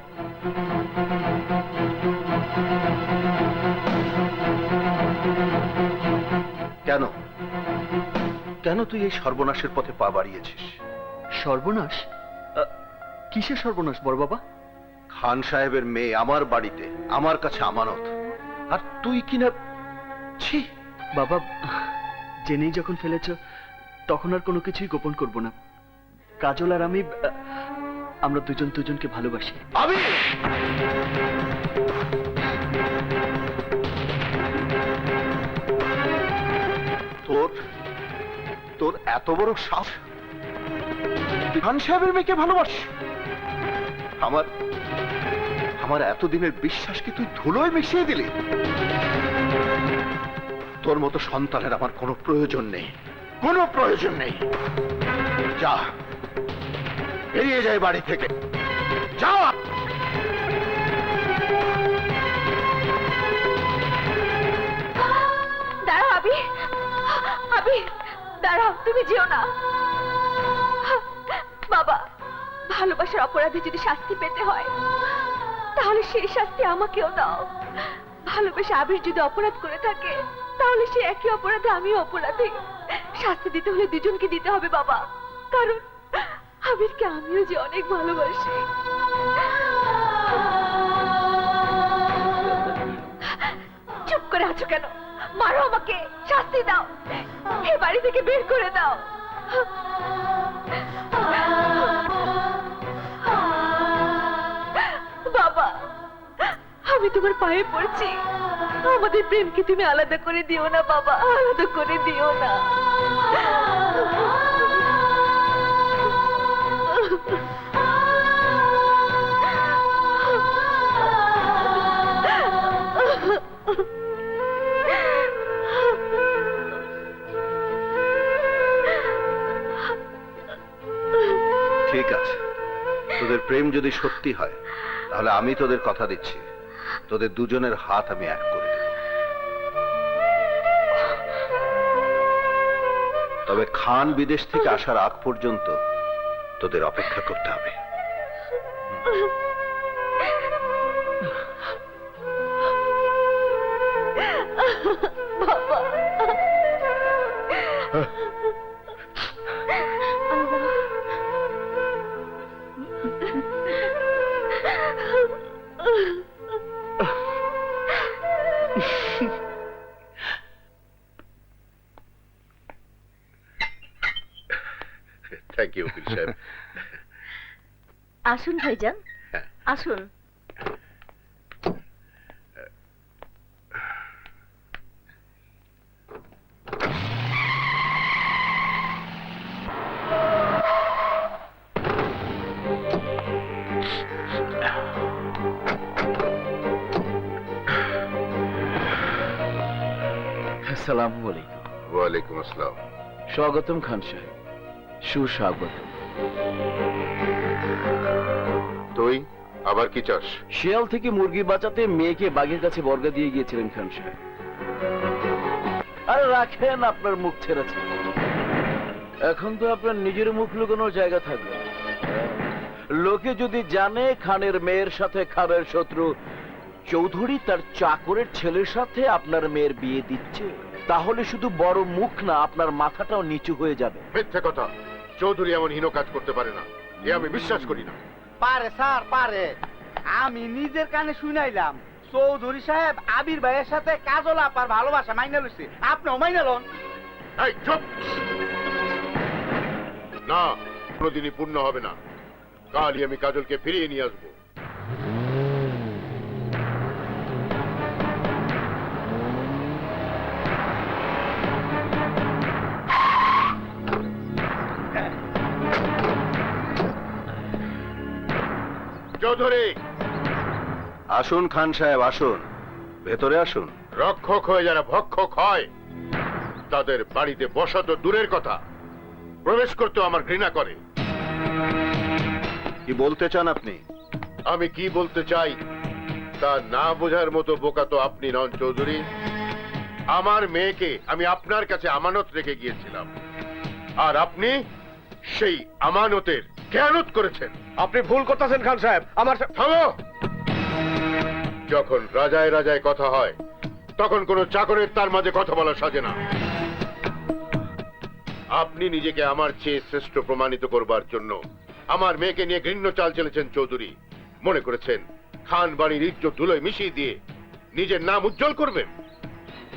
কেন কেন তুই এই সর্বনাশের পথে পা বাড়িয়েছিস? সর্বনাশ? কিসের সর্বনাশ বড় বাবা? খান সাহেবের মেয়ে আমার বাড়িতে, আমার কাছে আমানত, আর তুই কিনা ছি। বাবা, জেনেই যখন ফেলেছ তখন আর কোনো কিছুই গোপন করব না। কাজল আর আমি, আমরা দুজন দুজনকে ভালোবাসি। আমি তোর তোর এত বড় সাহস, খান সাহেবের মেয়েকে ভালোবাসি? আমার আমার এতদিনের বিশ্বাসকে তুই ধুলোয় মিশিয়ে দিলি। তোর মতো সন্তানের আমার কোনো প্রয়োজন নেই, কোনো প্রয়োজন নেই। যা, বেরিয়ে যায় বাড়ি থেকে, যা। দাঁড়াও আবি, আবি দাঁড়াও, তুমি যেও না। বাবা, ভালোবাসার অপরাধে যদি শাস্তি পেতে হয় তাহলে সেই শাস্তি আমাকেও দাও। ভালোবেসে আবির যদি অপরাধ করে থাকে তাহলে সে একই অপরাধে আমিও অপরাধী। শাস্তি দিতে হলে দুজনকে দিতে হবে বাবা, কারণ আবিরকে আমিও যে অনেক ভালোবাসি। চুপ করে আছো কেন? মারো আমাকে, শাস্তি দাও, এ বাড়ি থেকে বের করে দাও। বাবা, আমি তোমার পায়ে পড়ছি, আমাদের প্রেমকে তুমি আলাদা করে দিও না বাবা, আলাদা করে দিও না। ঠিক আছে, তোদের প্রেম যদি সত্যি হয় তাহলে আমি তোদের কথা দিচ্ছি, তোদের দুজনের হাত আমি এক করে দেব। তবে খান বিদেশ থেকে আসার আগ পর্যন্ত তোদের অপেক্ষা করতে হবে। বাবা, থ্যাংক ইউ উকিল সাহেব। আসুন ভাইজান, আসুন। আসসালামু আলাইকুম। ওয়ালাইকুম আসসালাম। স্বাগতম খান সাহেব, সুস্বাগত। তুই আবার কি চাস? শিয়াল থেকে মুরগি বাঁচাতে মেয়েকে বাঘের কাছে বর্গা দিয়ে গিয়েছিলেন খান সাহেব। আরে রাখেন আপনার মুখ ছেড়েছে, এখন তো আপনার নিজের মুখ লুকানোর জায়গা থাকবে। লোকে যদি জানে খানের মেয়ের সাথে খানের শত্রু চৌধুরী তার চাকরের ছেলের সাথে আপনার মেয়ের বিয়ে দিচ্ছে, তাহলে শুধু বড় মুখ না, আপনার মাথাটাও নিচু হয়ে যাবে। মিথ্যে কথা, চৌধুরী এমন হীন কাজ করতে পারে না, এ আমি বিশ্বাস করি না। পারে স্যার, পারে। আমি নিজের কানে শুনাইলাম চৌধুরী সাহেব আবির ভাইয়ের সাথে কাজল আপার ভালোবাসা মাইনা লইছে, আপনিও মাইনা লন। এই চুপ! না, কোনোদিনই পূর্ণ হবে না। কালই আমি কাজলকে ফিরিয়ে নিয়ে আসবো। চৌধুরী! আসুন খান সাহেব, আসুন, ভেতরে আসুন। রক্ষক হয়ে যারা ভক্ষক হয় তাদের বাড়িতে বসা তো দূরের কথা, প্রবেশ করতেও আমার ঘৃণা করে। কি বলতে চান আপনি? আমি কি বলতে চাই তা না বোঝার মতো বোকা তো আপনি নন চৌধুরী। আমার মেয়েকে আমি আপনার কাছে আমানত রেখে গিয়েছিলাম, আর আপনি সেই আমানতের খেয়ানত করেছেন। আপনি ভুল করতেছেন খান সাহেব। আমার থামো। যখন রাজায় রাজায় কথা হয় তখন কোনো চাকরের তার মাঝে কথা বলা সাজে না। আপনি নিজেকে আমার চেয়ে শ্রেষ্ঠ প্রমাণিত করবার জন্য আমার মেয়েকে নিয়ে ঘৃণ্য চাল চলেছেন চৌধুরী। মনে করেছেন খান বাড়ির ইজ্জত ধুলোয় মিশিয়ে দিয়ে নিজের নাম উজ্জ্বল করবেন,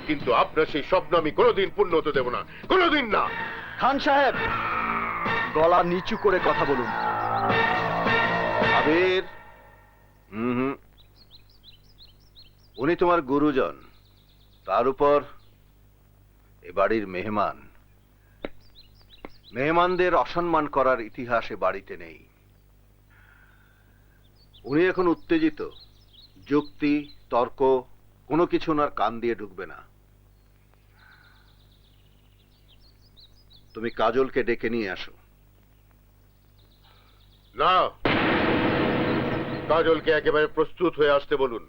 কিন্তু আপনার সেই স্বপ্ন আমি কোনোদিন পূর্ণ হতে দেব না, কোনোদিন না। খান সাহেব, গলা নিচু করে কথা বলুন। আবির, উনি তোমার গুরুজন, তার উপর এ বাড়ির মেহমান। মেহমানদের অসম্মান করার ইতিহাস এ বাড়িতে নেই। উনি এখন উত্তেজিত, যুক্তি তর্ক কোনো কিছু ওনার কান দিয়ে ঢুকবে না। তুমি কাজলকে ডেকে নিয়ে আসো। না, কাজলকে একেবারে প্রস্তুত হয়ে আসতে বলুন।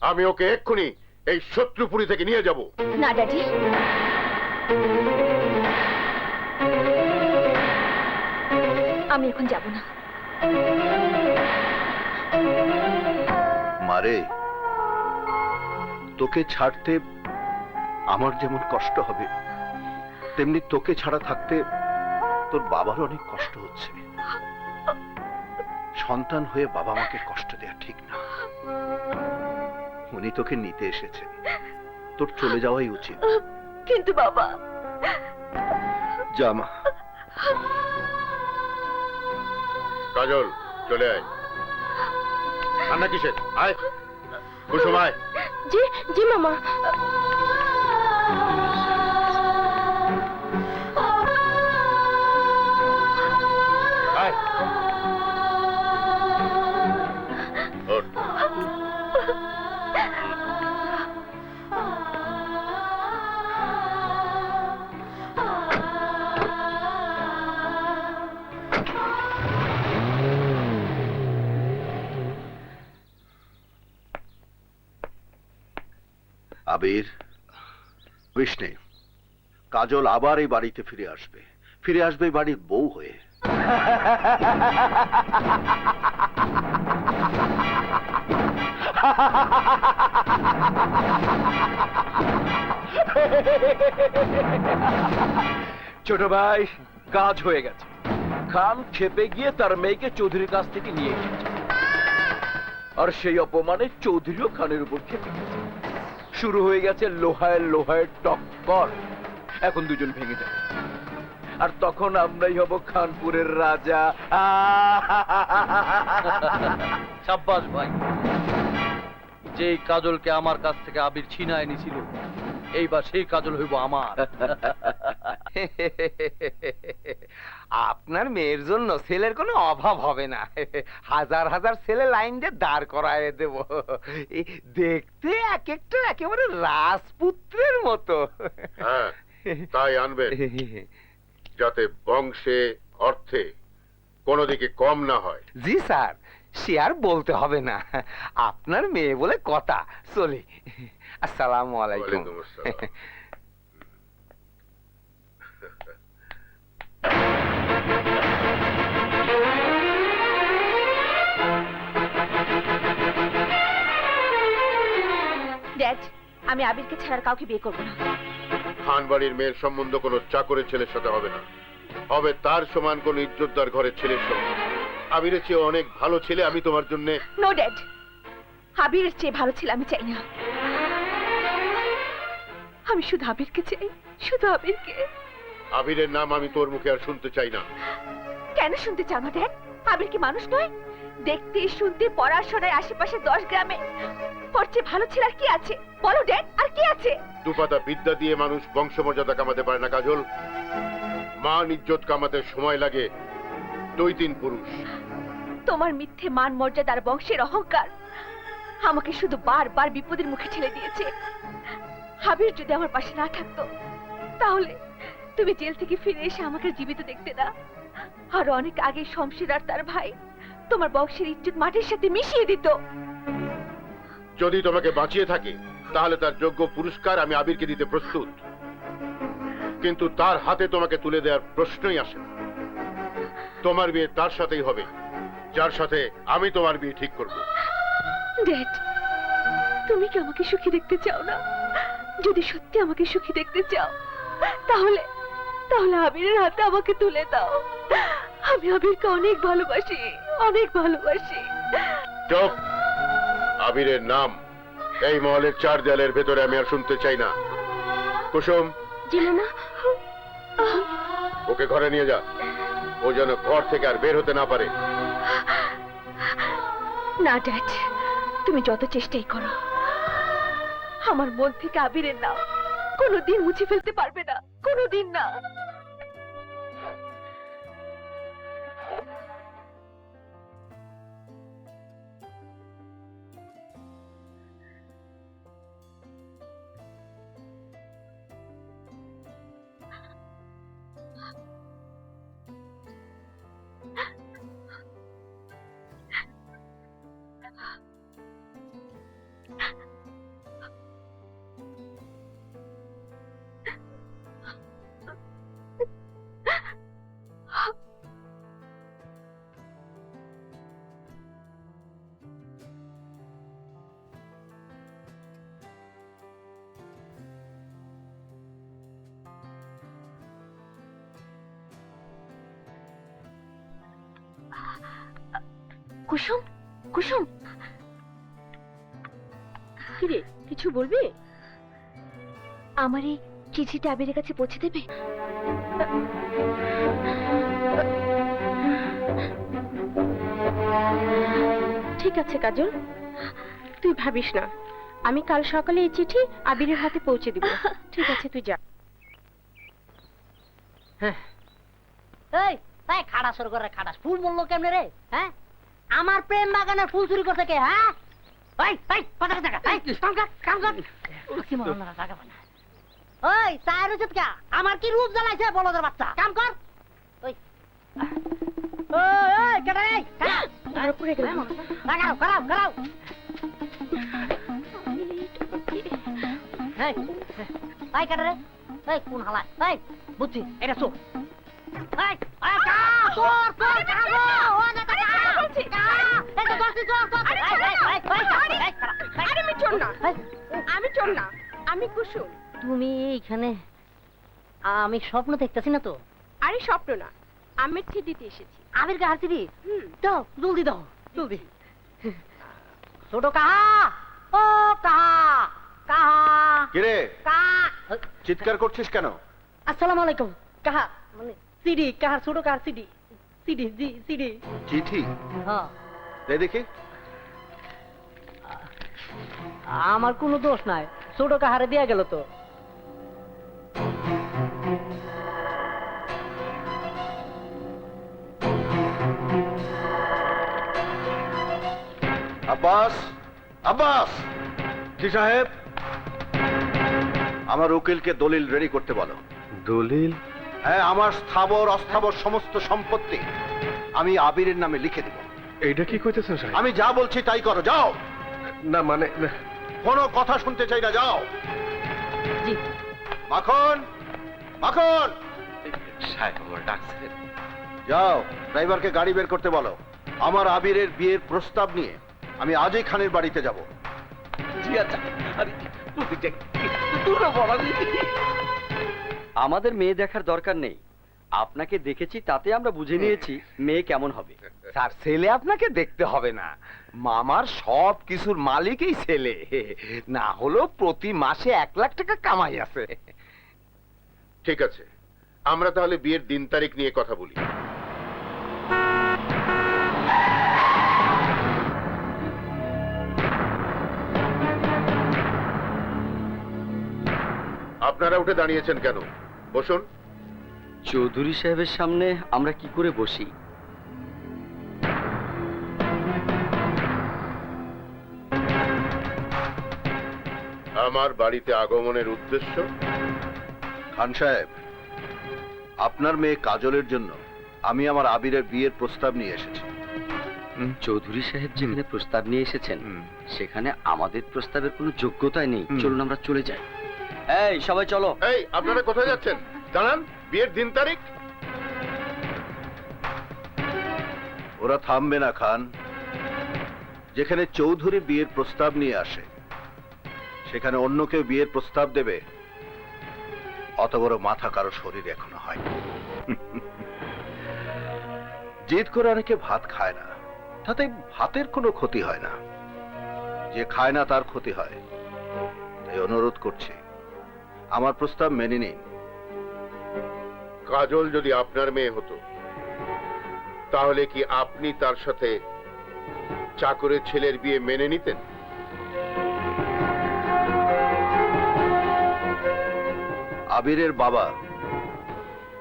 আমি ওকে এক্ষুনি এই শত্রুপুরী থেকে নিয়ে যাব। না ড্যাডি, আমি এখন যাব না। মারে, তোকে ছাড়তে আমার যেমন কষ্ট হবে, তেমনি তোকে ছাড়া থাকতে তোর বাবার অনেক কষ্ট হচ্ছে। সন্তান হয়ে বাবা মাকে কষ্ট দেয়া ঠিক না। উনি তোকে নিতে এসেছেন, তোর চলে যাওয়াই উচিত। কিন্তু বাবা। জামা, কাজল চলে আয়। রান্না কিসের? আয় কুসুম, আয়। জি জি মামা। আয়। ওঠ। আবির, বিষ্ণে, কাজল আবার এই বাড়িতে ফিরে আসবে, ফিরে আসবে এই বাড়ির বউ হয়ে। ছোট ভাই, কাজ হয়ে গেছে। খান খেপে গিয়ে তার মেয়েকে চৌধুরীর কাছ থেকে নিয়ে এসেছে, আর সেই অপমানে চৌধুরীও খানের উপর খেপে গেছে। শুরু হয়ে গেছে লোহায় লোহায় টক্কর। এখন দুজন ভেঙে যাবে, আর তখন আমরাই হব খানপুরের রাজা। সাব্বাস ভাই, যে কাজলকে আমার কাছ থেকে আবির ছিনায় নিছিল, এইবার সেই কাজল হইব আমার। আপনার মেয়ের জন্য ছেলের কোনো অভাব হবে না। হাজার হাজার ছেলে লাইন দিয়ে দাঁড় করায় দেব। দেখতে এক একটা একেবারে রাজপুত্রের মতো। হ্যাঁ, তাই আনবেন, যাতে বংশে অর্থে কোনো দিকে কম না হয়। জি স্যার, সে আর বলতে হবে না। আপনার মেয়ে বলে কথা। চলি। আসসালামু আলাইকুম। ওয়ালাইকুম আসসালাম। ড্যাড, আমি আবিরকে ছাড়ার কাউকে বিয়ে করবো না। খান বাড়ির মেয়ের সম্বন্ধ কোনো চাকরের ছেলের সাথে হবে না, হবে তার সমান কোন ইজ্জতদার ঘরের ছেলের সঙ্গে। আবিরের চেয়ে অনেক ভালো ছেলে আমি তোমার জন্য। নো ড্যাড, আবিরের চেয়ে ভালো ছেলে আমি চাই না। আমি শুধু আবিরকে চাই, শুধু আবিরকে। আবিরের নাম আমি তোর মুখে আর শুনতে চাই না। কেন শুনতে চাও না ড্যাড? আবির কি মানুষ নয়? দেখতে শুনতে পড়াশোনায় আশেপাশে 10 গ্রামে ওর চেয়ে ভালো ছেলে আর কি আছে? বলো ড্যাড, আর কি আছে? দুপাতা বিদ্যা দিয়ে মানুষ বংশমর্যাদা কামাতে পারে না কাজল। মান ইজ্জত কামাতে সময় লাগে 2-3 পুরুষ। তোমার মিথ্যে মান মর্যাদা আর বংশের অহংকার আমাকে শুধু বারবার বিপদের মুখে ঠেলে দিয়েছে। আবির যদি আমার পাশে না থাকতো, তাহলে তুমি জেল থেকে ফিরে এসে আমাকে জীবিত দেখতে না। আর অনেক আগে শমশের আর তার ভাই তোমার বংশের ইজ্জত মাটির সাথে মিশিয়ে দিত। যদি তোমাকে বাঁচিয়ে থাকে, তাহলে তার যোগ্য পুরস্কার আমি আবিরকে দিতে প্রস্তুত, কিন্তু তার হাতে তোমাকে তুলে দেওয়ার প্রশ্নই আসে না। তোমার বিয়ে তার সাথেই হবে যার সাথে আমি তোমার বিয়ে ঠিক করব। ড্যাড, তুমি কি আমাকে সুখী দেখতে চাও না? যদি সত্যি আমাকে সুখী দেখতে চাও তাহলে তাহলে আবিরের হাতে আমাকে তুলে দাও। আমি আবিরকে অনেক ভালোবাসি, অনেক ভালোবাসি। চুপ! আবিরের নাম এই মহলের 4 দেয়ালের ভেতরে আমি আর শুনতে চাই না। কুসুম, জি মামা। ওকে ঘরে নিয়ে যা। ও যেন ঘর থেকে আর বের হতে না পারে। না ড্যাড, তুমি যত চেষ্টাই করো আমার মন থেকে আবিরের নাম কোনোদিন মুছে ফেলতে পারবে না, কোনোদিন না। কুসুম, কুসুম, কিরে কিছু বলবি? আমার এই চিঠিটা আবিরের কাছে পৌঁছে দেবে? ঠিক আছে কাজল, তুই ভাবিস না, আমি কাল সকালে এই চিঠি আবিরের হাতে পৌঁছে দিব। ঠিক আছে, তুই যা। এই এই খাড়া শুরু করে খাড়াস ফুল বললো কেমনে রে? হ্যাঁ, আমার প্রেম বাগানের ফুল চুরি করতে কে? হ্যাঁ, এই এই পতাকা টাকা এই কাম কর কাম কর কি মরন না টাকা বানা। ওই সাইরো চিৎকা, আমার কি রূপ জ্বালাইছে বলদের বাচ্চা? কাম কর। ওই ওই কেডা রে? আর পুরে গেলাম। লাগাও করাও করাও। এই এই কেডা রে? এই কোন হালা? এই বুঝছি এটা চোর। এই এই কা চোর চোর কাগো ও না কা বলছি কা এটা দর্শি চোর চোর। এই এই আরে আমি চোর না, আমি চোর না, আমি কুসুম। তুমি এইখানে? আমি স্বপ্ন দেখতেছি না তো? আরে স্বপ্ন না, আমের চিঠি দিতে এসেছি। আমির কা হাসিবি? দাও জলদি দাও জলদি। ছোট কাহা, ও কাহা কাহা কিরে কা চিৎকার করছিস কেন? আসসালামু আলাইকুম কাহা, মানে সিডি কাহা, ছোট কাহা সিডি সিডি জি সিডি। চিঠি? হ্যাঁ, দে দেখি। আমার কোনো দোষ নাই, ছোট কাহারে দেয়া গেল তো। আব্বাস, আব্বাস! জি সাহেব। আমার উকিলকে দলিল রেডি করতে বলো। দলিল? হ্যাঁ, আমার স্থাবর অস্থাবর সমস্ত সম্পত্তি আমি আবিরের নামে লিখে দেব। এইটা কি কইতেছেন সাহেব? আমি যা বলছি তাই করো, যাও। না মানে কোনো কথা শুনতে চাই না, যাও। জি। মাখন, মাখন! সাহেব আমার ডাকছেন। যাও, ড্রাইভারকে গাড়ি বের করতে বলো। আমার আবিরের বিয়ের প্রস্তাব নিয়ে আমি আজই খানের বাড়িতে যাব। জি আচ্ছা। আরে প্রতিটা দুটো বলা দিদি। আমাদের মেয়ে দেখার দরকার নেই, আপনাকে দেখেছি তাতে আমরা বুঝে নিয়েছি মেয়ে কেমন হবে। স্যার, ছেলে আপনাকে দেখতে হবে না, মামার সব কিছুর মালিকই ছেলে। না হলেও প্রতি মাসে 1 লাখ টাকা কামাই আছে। ঠিক আছে, আমরা তাহলে বিয়ের দিন তারিখ নিয়ে কথা বলি। আপনারা উঠে দাঁড়িয়েছেন কেন? বসুন। চৌধুরী সাহেবের সামনে আমরা কি করে বসি? আমার বাড়িতে আগমনের উদ্দেশ্য? খান সাহেব, আপনার মেয়ে কাজলের জন্য আমি আমার আবিরের বিয়ের প্রস্তাব নিয়ে এসেছি। চৌধুরী সাহেব যেখানে প্রস্তাব নিয়ে এসেছেন সেখানে আমাদের প্রস্তাবের কোনো যোগ্যতাই নেই। চলুন আমরা চলে যাই। এই সবাই চলো। এই, আপনারা কোথায় যাচ্ছেন? জানান বিয়ের দিন তারিখ। ওরা থামবে না খান। যেখানে চৌধুরী বিয়ের প্রস্তাব নিয়ে আসে সেখানে অন্য কেউ বিয়ের প্রস্তাব দেবে, অত বড় মাথা কারো শরীরে এখনো হয়। জিদ করে অনেকে ভাত খায় না, তাতে ভাতের কোনো ক্ষতি হয় না। যে খায় না তার ক্ষতি হয়। তাই অনুরোধ করছি, আমার প্রস্তাব মেনে নিন। কাজল যদি আপনার মেয়ে হতো তাহলে কি আপনি তার সাথে চাকরের ছেলের বিয়ে মেনে নিতেন? আবিরের বাবা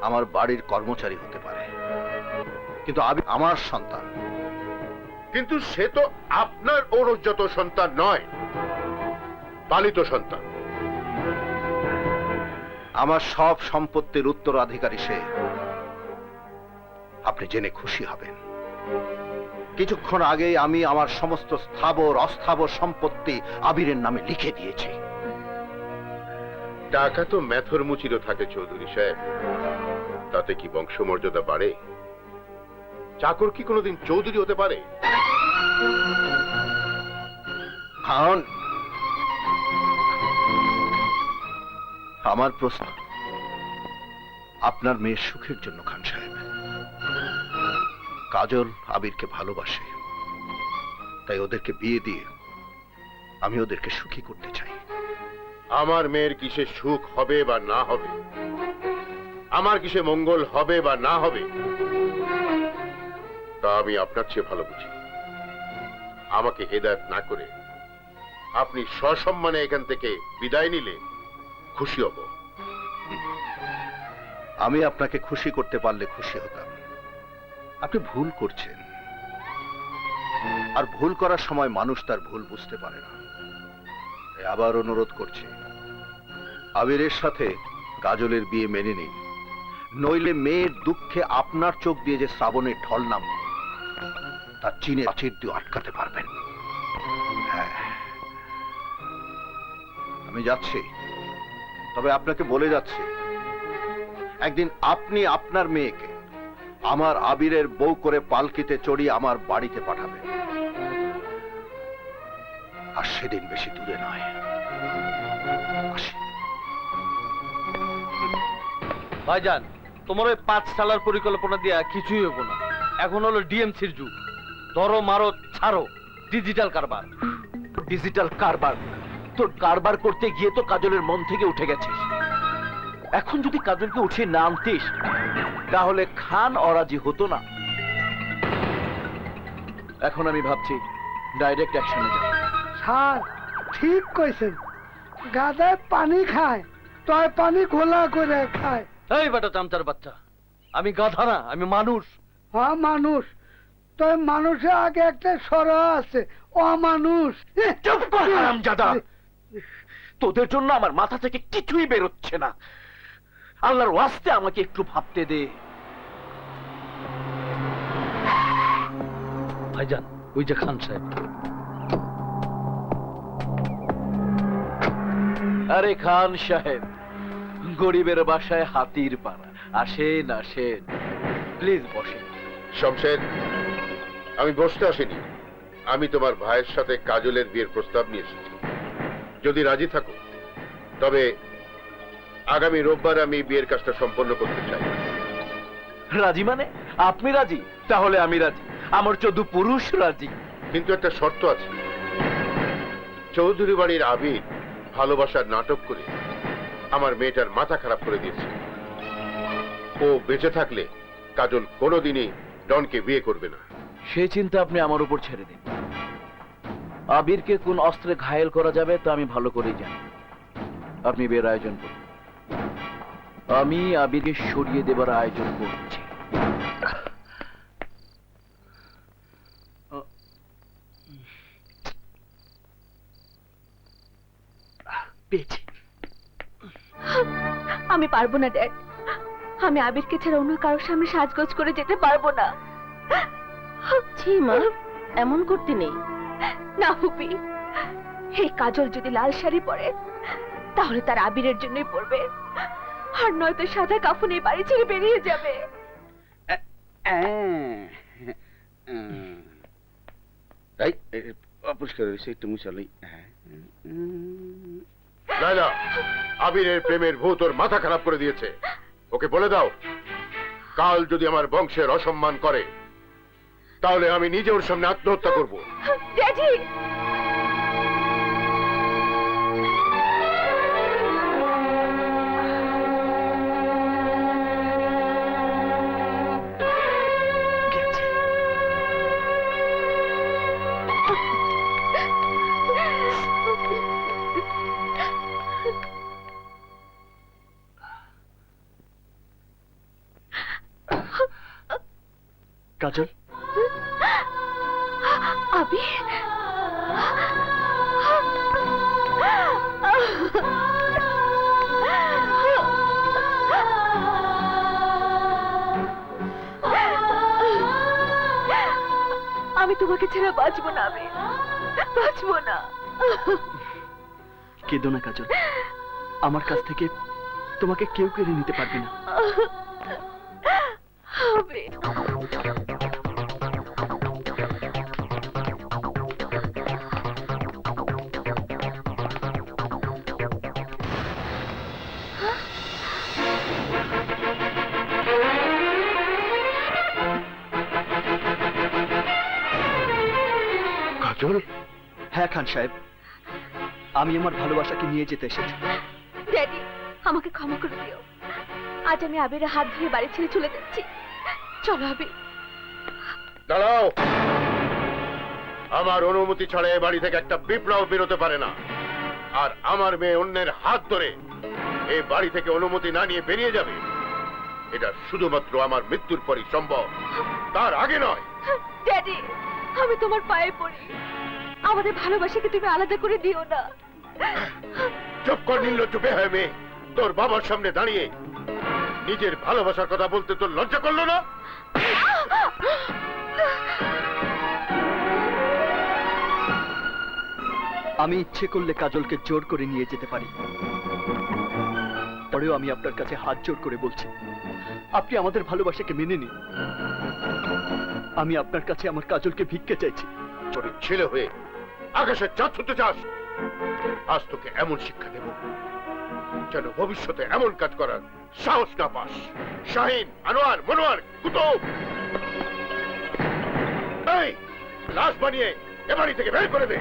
আমার বাড়ির কর্মচারী হতে পারে, কিন্তু আবির আমার সন্তান। কিন্তু সে তো আপনার ঔরজ্জাত সন্তান নয়, পালিত সন্তান। আমার সব সম্পত্তির উত্তরাধিকারী সে। আপনি জেনে খুশি হবেন, কিছুক্ষণ আগেই আমি আমার সমস্ত স্থাবর অস্থাবর সম্পত্তি আবিরের নামে লিখে দিয়েছি। টাকা তো মেথর মুচিত থাকে চৌধুরী সাহেব, তাতে কি বংশমর্যাদা বাড়ে? চাকর কি কোনোদিন চৌধুরী হতে পারে? খান, আমার প্রশ্ন আপনার মেয়ের সুখের জন্য খান সাহেব। কাজল আবিরকে ভালোবাসে, তাই ওদেরকে বিয়ে দিয়ে আমি ওদেরকে সুখী করতে চাই। আমার মেয়ের কিসে সুখ হবে বা না হবে, আমার কিসে মঙ্গল হবে বা না হবে, তা আমি আপনার চেয়ে ভালো বুঝি। আমাকে হেদায়েত না করে আপনি সসম্মানে এখান থেকে বিদায় নিলে খুশি হব। আমি আপনাকে খুশি করতে পারলে খুশি হতাম। আপনি ভুল করছেন, আর ভুল করার সময় মানুষ তার ভুল বুঝতে পারে না। তাই আবার অনুরোধ করছি, আবিরের সাথে কাজলের বিয়ে মেনে নিন, নইলে মেয়ের দুঃখে আপনার চোখ দিয়ে যে শ্রাবণের ঢল নাম তার চিনে প্রাচীর দিয়ে আটকাতে পারবেন। হ্যাঁ, আমি যাচ্ছি, তবে আপনাকে বলে যাচ্ছি, একদিন আপনি আপনার মেয়েকে আমার আবিরের বউ করে পালকিতে চড়িয়ে আমার বাড়িতে পাঠাবেন। আর সেদিন বেশি দূরে নয়। আসি। ভাইজান, তোমার ওই 5 সালার পরিকল্পনা দিয়া কিছুই হবো না। এখন হলো ডিএমসির যুগ। ধরো মারো ছাড়ো, ডিজিটাল কারবার। ডিজিটাল কারবার? তোর কারবার করতে গিয়ে তো কাজলের মন থেকে উঠে গেছিস। এখন যদি কাজলকে উঠিয়ে না আনতিস তাহলে খান অরাজি হতো না। এখন আমি ভাবছি ডাইরেক্ট অ্যাকশনে যাব। স্যার ঠিক কইছেন, গাদায় পানি খায় তয় পানি ঘোলা করে খায়। এই বেটা চামচার বাচ্চা, আমি গাধা না, আমি মানুষ। হ্যাঁ মানুষ, তয় মানুষের আগে একটা সরা আছে, অমানুষ। চুপ কর হারামজাদা, তোদের জন্য আমার মাথা থেকে কিছুই বেরোচ্ছে না। আল্লাহর ওয়াস্তে আমাকে একটু ভাবতে দে। ভাইজান, ওই যে খান সাহেব। আরে খান সাহেব, গরিবের বাসায় হাতির পাড়া। আসেন আসেন, প্লিজ বসেন। শমশের, আমি বসতে আসিনি, আমি তোমার ভাইয়ের সাথে কাজলের বিয়ের প্রস্তাব নিয়ে এসেছি। যদি রাজি থাকো তবে আগামী রোববার আমি বিয়ের কাজটা সম্পন্ন করতে চাই। রাজি মানে? আপনি রাজি? তাহলে আমি রাজি। আমার 14 পুরুষ রাজি। কিন্তু একটা শর্ত আছে। চৌধুরী বাড়ির আবির ভালোবাসার নাটক করে আমার মেয়েটার মাথা খারাপ করে দিয়েছে। ও বেঁচে থাকলে কাজল কোনোদিনই ডনকে বিয়ে করবে না। সেই চিন্তা আপনি আমার উপর ছেড়ে দিন। আবিরকে কোন অস্ত্রে ঘায়েল করা যাবে তা আমি ভালো করেই জানি। আপনি বিয়ের আয়োজন করুন, আমি আবিরকে সরিয়ে দেবার আয়োজন করছি। পেয়েছি। আমি পারবো না ড্যাড, আমি আবিরকে ছাড়া অন্য কারোর সামনে সাজগোজ করে যেতে পারবো না। ছি মা, এমন করতে নেই। না হুপি, এই কাজল যদি লাল শাড়ি পরে তাহলে তার আবিরের জন্যই পরবে, আর নয়তো সাদা কাফনে বাড়ি ছেড়ে বেরিয়ে যাবে। এই অপরিষ্কার হয়েছে, একটু মুছালি। লায়লা, আবিরের প্রেমের ভূত ওর মাথা খারাপ করে দিয়েছে। ওকে বলে দাও, কাল যদি আমার বংশের অসম্মান করে তাহলে আমি নিজে ওর সামনে আত্মহত্যা করব। ড্যাডি, কাজল, আবি, আমি তোমাকে ছেড়ে বাঁচবো না, আমি বাঁচবো না। কেঁদো না কাজল, আমার কাছ থেকে তোমাকে কেউ কেড়ে নিতে পারবে না। আবি, কাজল, হ্যাঁ খান সাহেব, আমি আমার ভালোবাসাকে নিয়ে যেতে এসেছি। ড্যাডি, আমাকে ক্ষমা করে দিও। আজ আমি আবিরের হাত ধরে বাড়ি ছেড়ে চলে যাচ্ছি। চলো আবির। দাঁড়াও, আমার অনুমতি ছাড়া এ বাড়ি থেকে একটা বিপ্লব বেরোতে পারে না। আর আমার মেয়ে অন্যের হাত ধরে এই বাড়ি থেকে অনুমতি না নিয়ে বেরিয়ে যাবে, এটা শুধুমাত্র আমার মৃত্যুর পরই সম্ভব, তার আগে নয়। ড্যাডি, আমি তোমার পায়ে পড়ি, আমাদের ভালোবাসাকে তুমি আলাদা করে দিও না। চুপ কর নির্লজ্জ বেহায়া মেয়ে, তোর বাবার সামনে দাঁড়িয়ে নিজের ভালোবাসার কথা বলতে তোর লজ্জা করলো না? আমি ইচ্ছে করলে কাজলকে জোর করে নিয়ে যেতে পারি, পরেও আমি আপনার কাছে হাত জোর করে বলছি, আপনি আমাদের ভালোবাসাকে মেনে নিন। আমি আপনার কাছে আমার কাজলকে ভিক্ষে চাইছি। ছোট ছেলে হয়ে আকাশের চাঁদ ছুঁতে চাস? আজ তোকে এমন শিক্ষা দেব যেন ভবিষ্যতে এমন কাজ করার সাহস না পাস। শাহিন, আনোয়ার, মনোয়ার, কুতুব, এই লাশ বানিয়ে এ বাড়ি থেকে বের করে দে।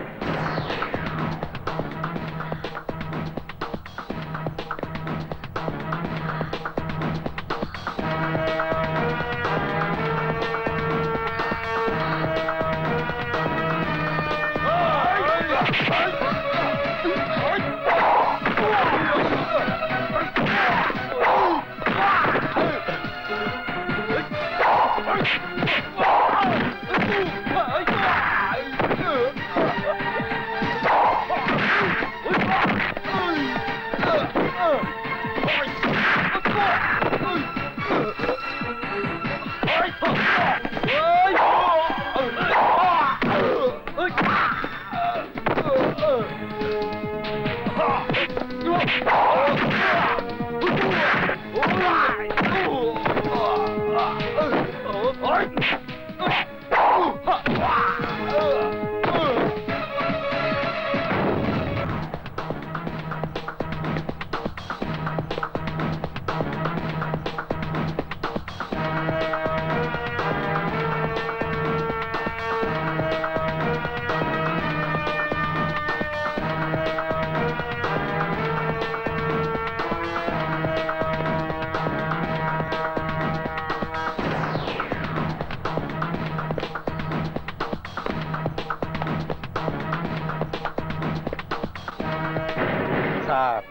স্যার,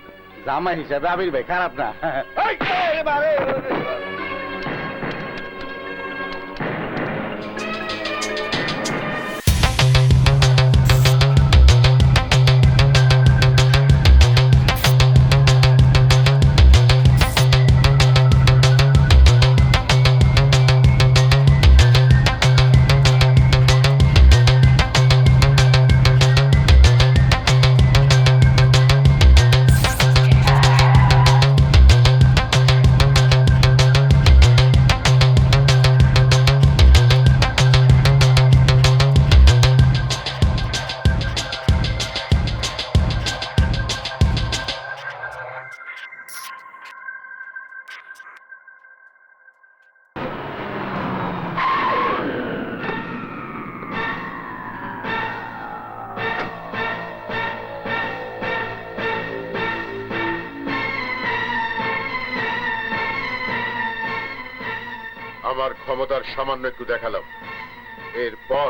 জামাই হিসাবে আবির ভাই খারাপ না। আমার ক্ষমতার সামান্য একটু দেখালাম, এরপর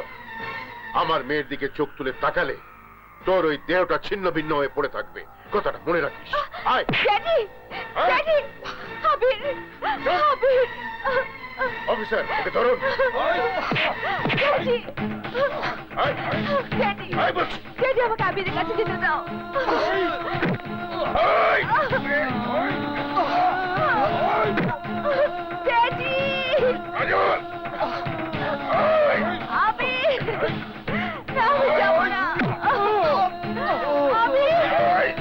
আমার মেয়ের দিকে চোখ তুলে তাকালে তোর ওই দেহটা ছিন্ন ভিন্ন হয়ে পড়ে থাকবে, কথাটা মনে রাখিস। আয় daddy daddy Abir Abir officer, ওকে ধরুন। ড্যাডি আয়, ড্যাডি আয় বলছি। ড্যাডি আমাকে আবিরের কাছে যেতে দাও। আয়। ড্যাডি কাজল! আয়। আবির না, আমি যাবো না। আবির আয়।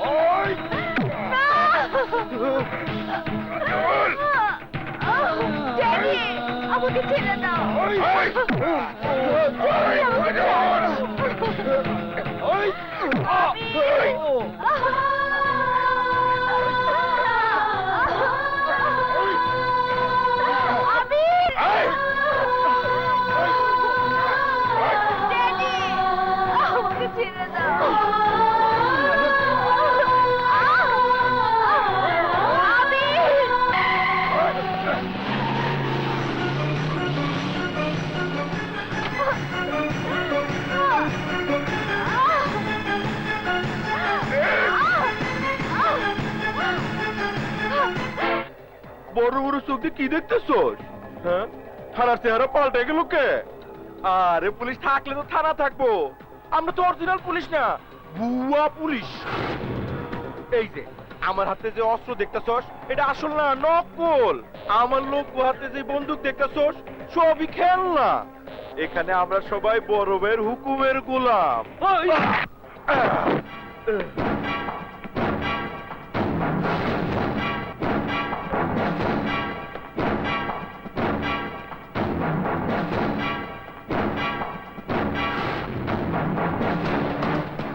আয়। না। কাজল! ড্যাডি আমাকে ছেড়ে দাও। আয়। আয়। আয়, কাজল! আয়। আয়। আবির আয়। ড্যাডি আমাকে ছেড়ে দাও। বড় বড় চোখ দিয়ে কি দেখতেছস? হ্যাঁ, থানার চেহারা পাল্টে গেল কে? আরে পুলিশ থাকলে তো থানা থাকবো, আমরা তো অরিজিনাল পুলিশ না, বুয়া পুলিশ। এই যে আমার হাতে যে অস্ত্র দেখতেছস, এটা আসল না, নকল। আমার লোক হাতে যে বন্দুক দেখতেছস, সবই খেলনা। এখানে আমরা সবাই বড় ভাইয়ের হুকুমের গোলাম।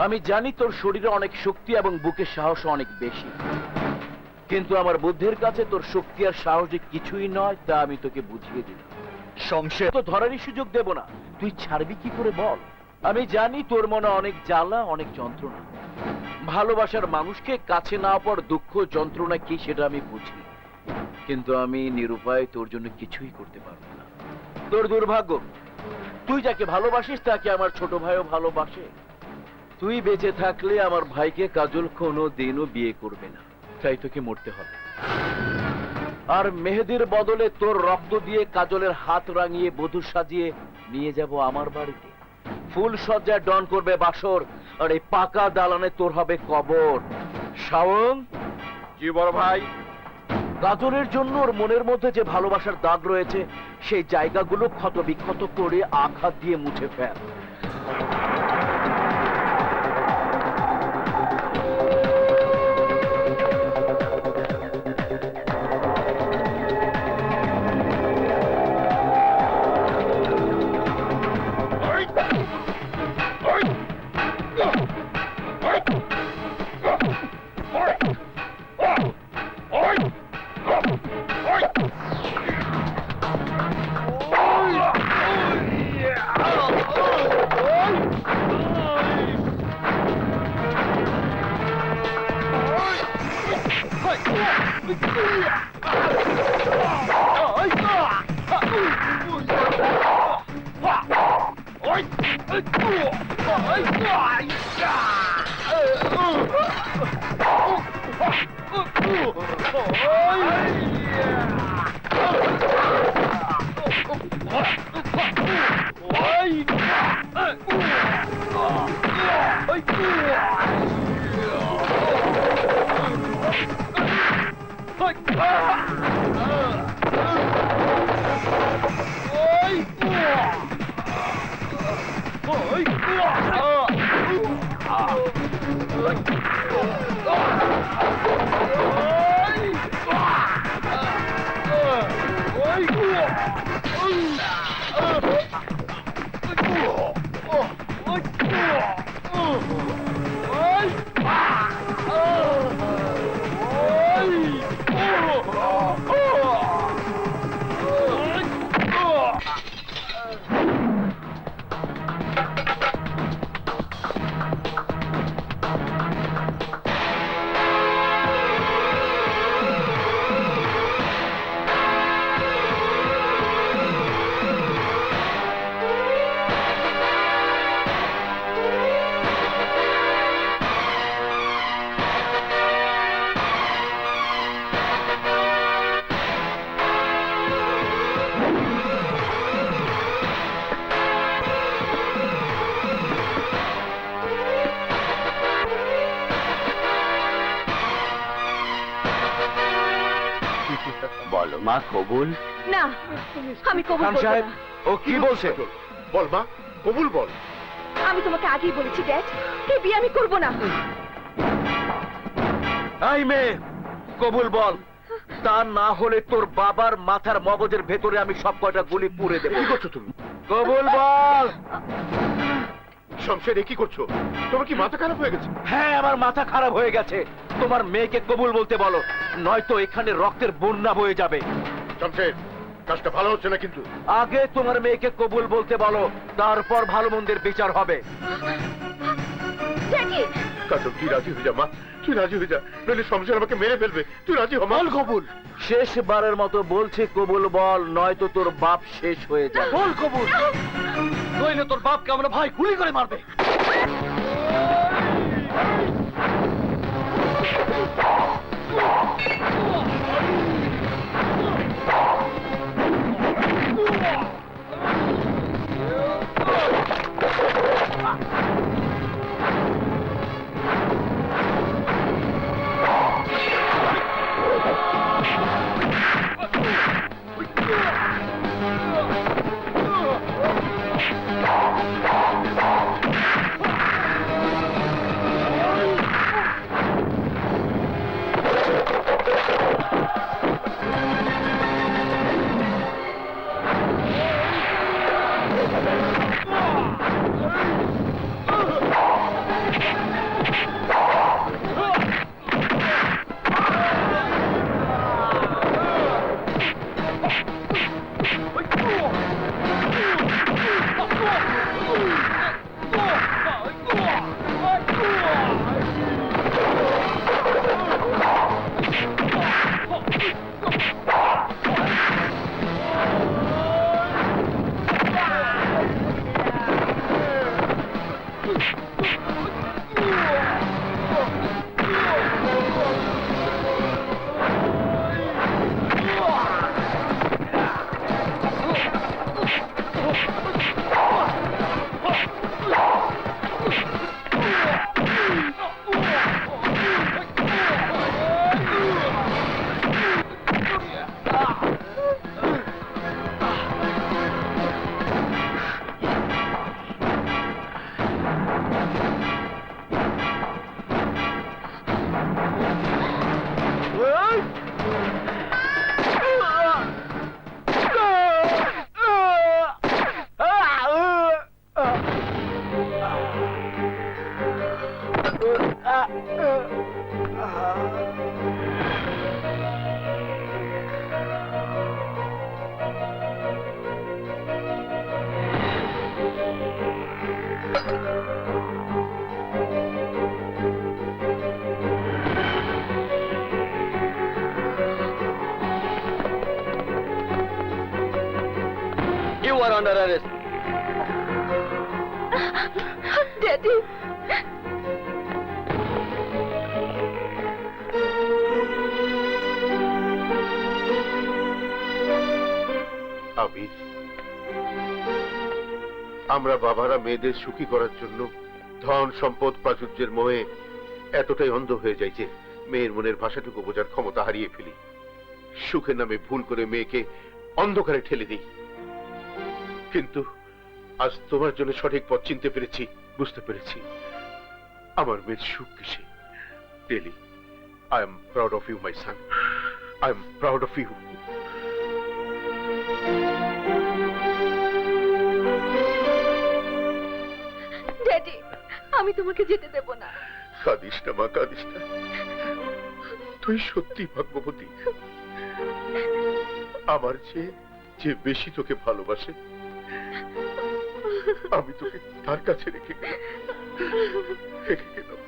আমি জানি তোর শরীরে অনেক শক্তি এবং বুকের সাহস অনেক বেশি, কিন্তু আমার বুদ্ধির কাছে তোর শক্তি আর সাহস যে কিছুই নয়, তা আমি তোকে বুঝিয়ে দিলাম। শমশের তো ধরারই সুযোগ দেব না, তুই ছাড়বি কি করে বল? আমি জানি তোর মনে অনেক জ্বালা, অনেক যন্ত্রণা। ভালোবাসার মানুষকে কাছে না পাওয়ার দুঃখ যন্ত্রণা কি সেটা আমি বুঝি, কিন্তু আমি নিরুপায় তোর জন্য কিছুই করতে পারবো না। তোর দুর্ভাগ্য, তুই যাকে ভালোবাসিস তাকে আমার ছোট ভাইও ভালোবাসে। তুই বেঁচে থাকলে আমার ভাইকে কাজল কোনো দিনও বিয়ে করবে না, তাই তোকে মরতে হবে। আর মেহেদির বদলে তোর রক্ত দিয়ে কাজলের হাত রাঙিয়ে বধূ সাজিয়ে নিয়ে যাব আমার বাড়িতে। ফুল সজ্জায় ডন করবে বাসর, আর এই পাকা দালানে তোর হবে কবর। শাওন, জি বড় ভাই। কাজলের জন্য ওর মনের মধ্যে যে ভালোবাসার দাগ রয়েছে, সেই জায়গাগুলো ক্ষত বিক্ষত করে আঘাত দিয়ে মুছে ফেল। বলো মা কবুল। না, আমি কবুল খান করব সাহেব না। ও কি বলছে? বল মা, কবুল বল। আমি তোমাকে আগেই বলেছি ড্যাড, এই বিয়ে আমি করব না। এই মেয়ে, কবুল বল, তা না হলে তোর বাবার মাথার মগজের ভেতরে আমি সব কয়টা গুলি পুড়ে দেবো। কি করছো তুমি? কবুল বল। শমশের, এ কি করছো? তোমার কি মাথা খারাপ হয়ে গেছে? হ্যাঁ, আমার মাথা খারাপ হয়ে গেছে। তোমার মেয়েকে কবুল বলতে বলো, নয়তো এখানে রক্তের বন্যা বয়ে যাবে। শমশের, কাজটা ভালো হচ্ছে না কিন্তু। আগে তোমার মেয়েকে কবুল বলতে বলো, তারপর ভালো মন্দের বিচার হবে। ড্যাডি, কাজল, তুই রাজি হয়ে যা মা, তুই রাজি হয়ে যা, নইলে শমশের আমাকে মেরে ফেলবে। তুই রাজি হ মা। বল কবুল। শেষবারের মতো বলছি কবুল বল, নয়তো তোর বাপ শেষ হয়ে যাবে। বল কবুল, নইলে তোর বাপকে আমরা ভাই গুলি করে মারবে। You are under arrest. Daddy, Abir, আমরা বাবারা মেয়েদের সুখী করার জন্য ধন সম্পদ প্রাচুর্যের মোহে এতটাই অন্ধ হয়ে যাই যে মেয়ের মনের ভাষাটুকু বোঝার ক্ষমতা হারিয়ে ফেলি। সুখের নামে ভুল করে মেয়েকে অন্ধকারে ঠেলে দিই। কিন্তু আজ তোমার জন্য সঠিক পথ চিনতে পেরেছি, বুঝতে পেরেছি আমার মেয়ের সুখ কিসে। Really, I am proud of you my son, I am proud of you. Daddy, আমি তোমাকে যেতে দেব না। কাঁদিস না মা, কাঁদিস না। তুই সত্যি ভাগ্যবতী। আমার চেয়ে যে বেশি তোকে ভালোবাসে, আমি তোকে তার কাছে রেখে গেলাম, রেখে গেলাম।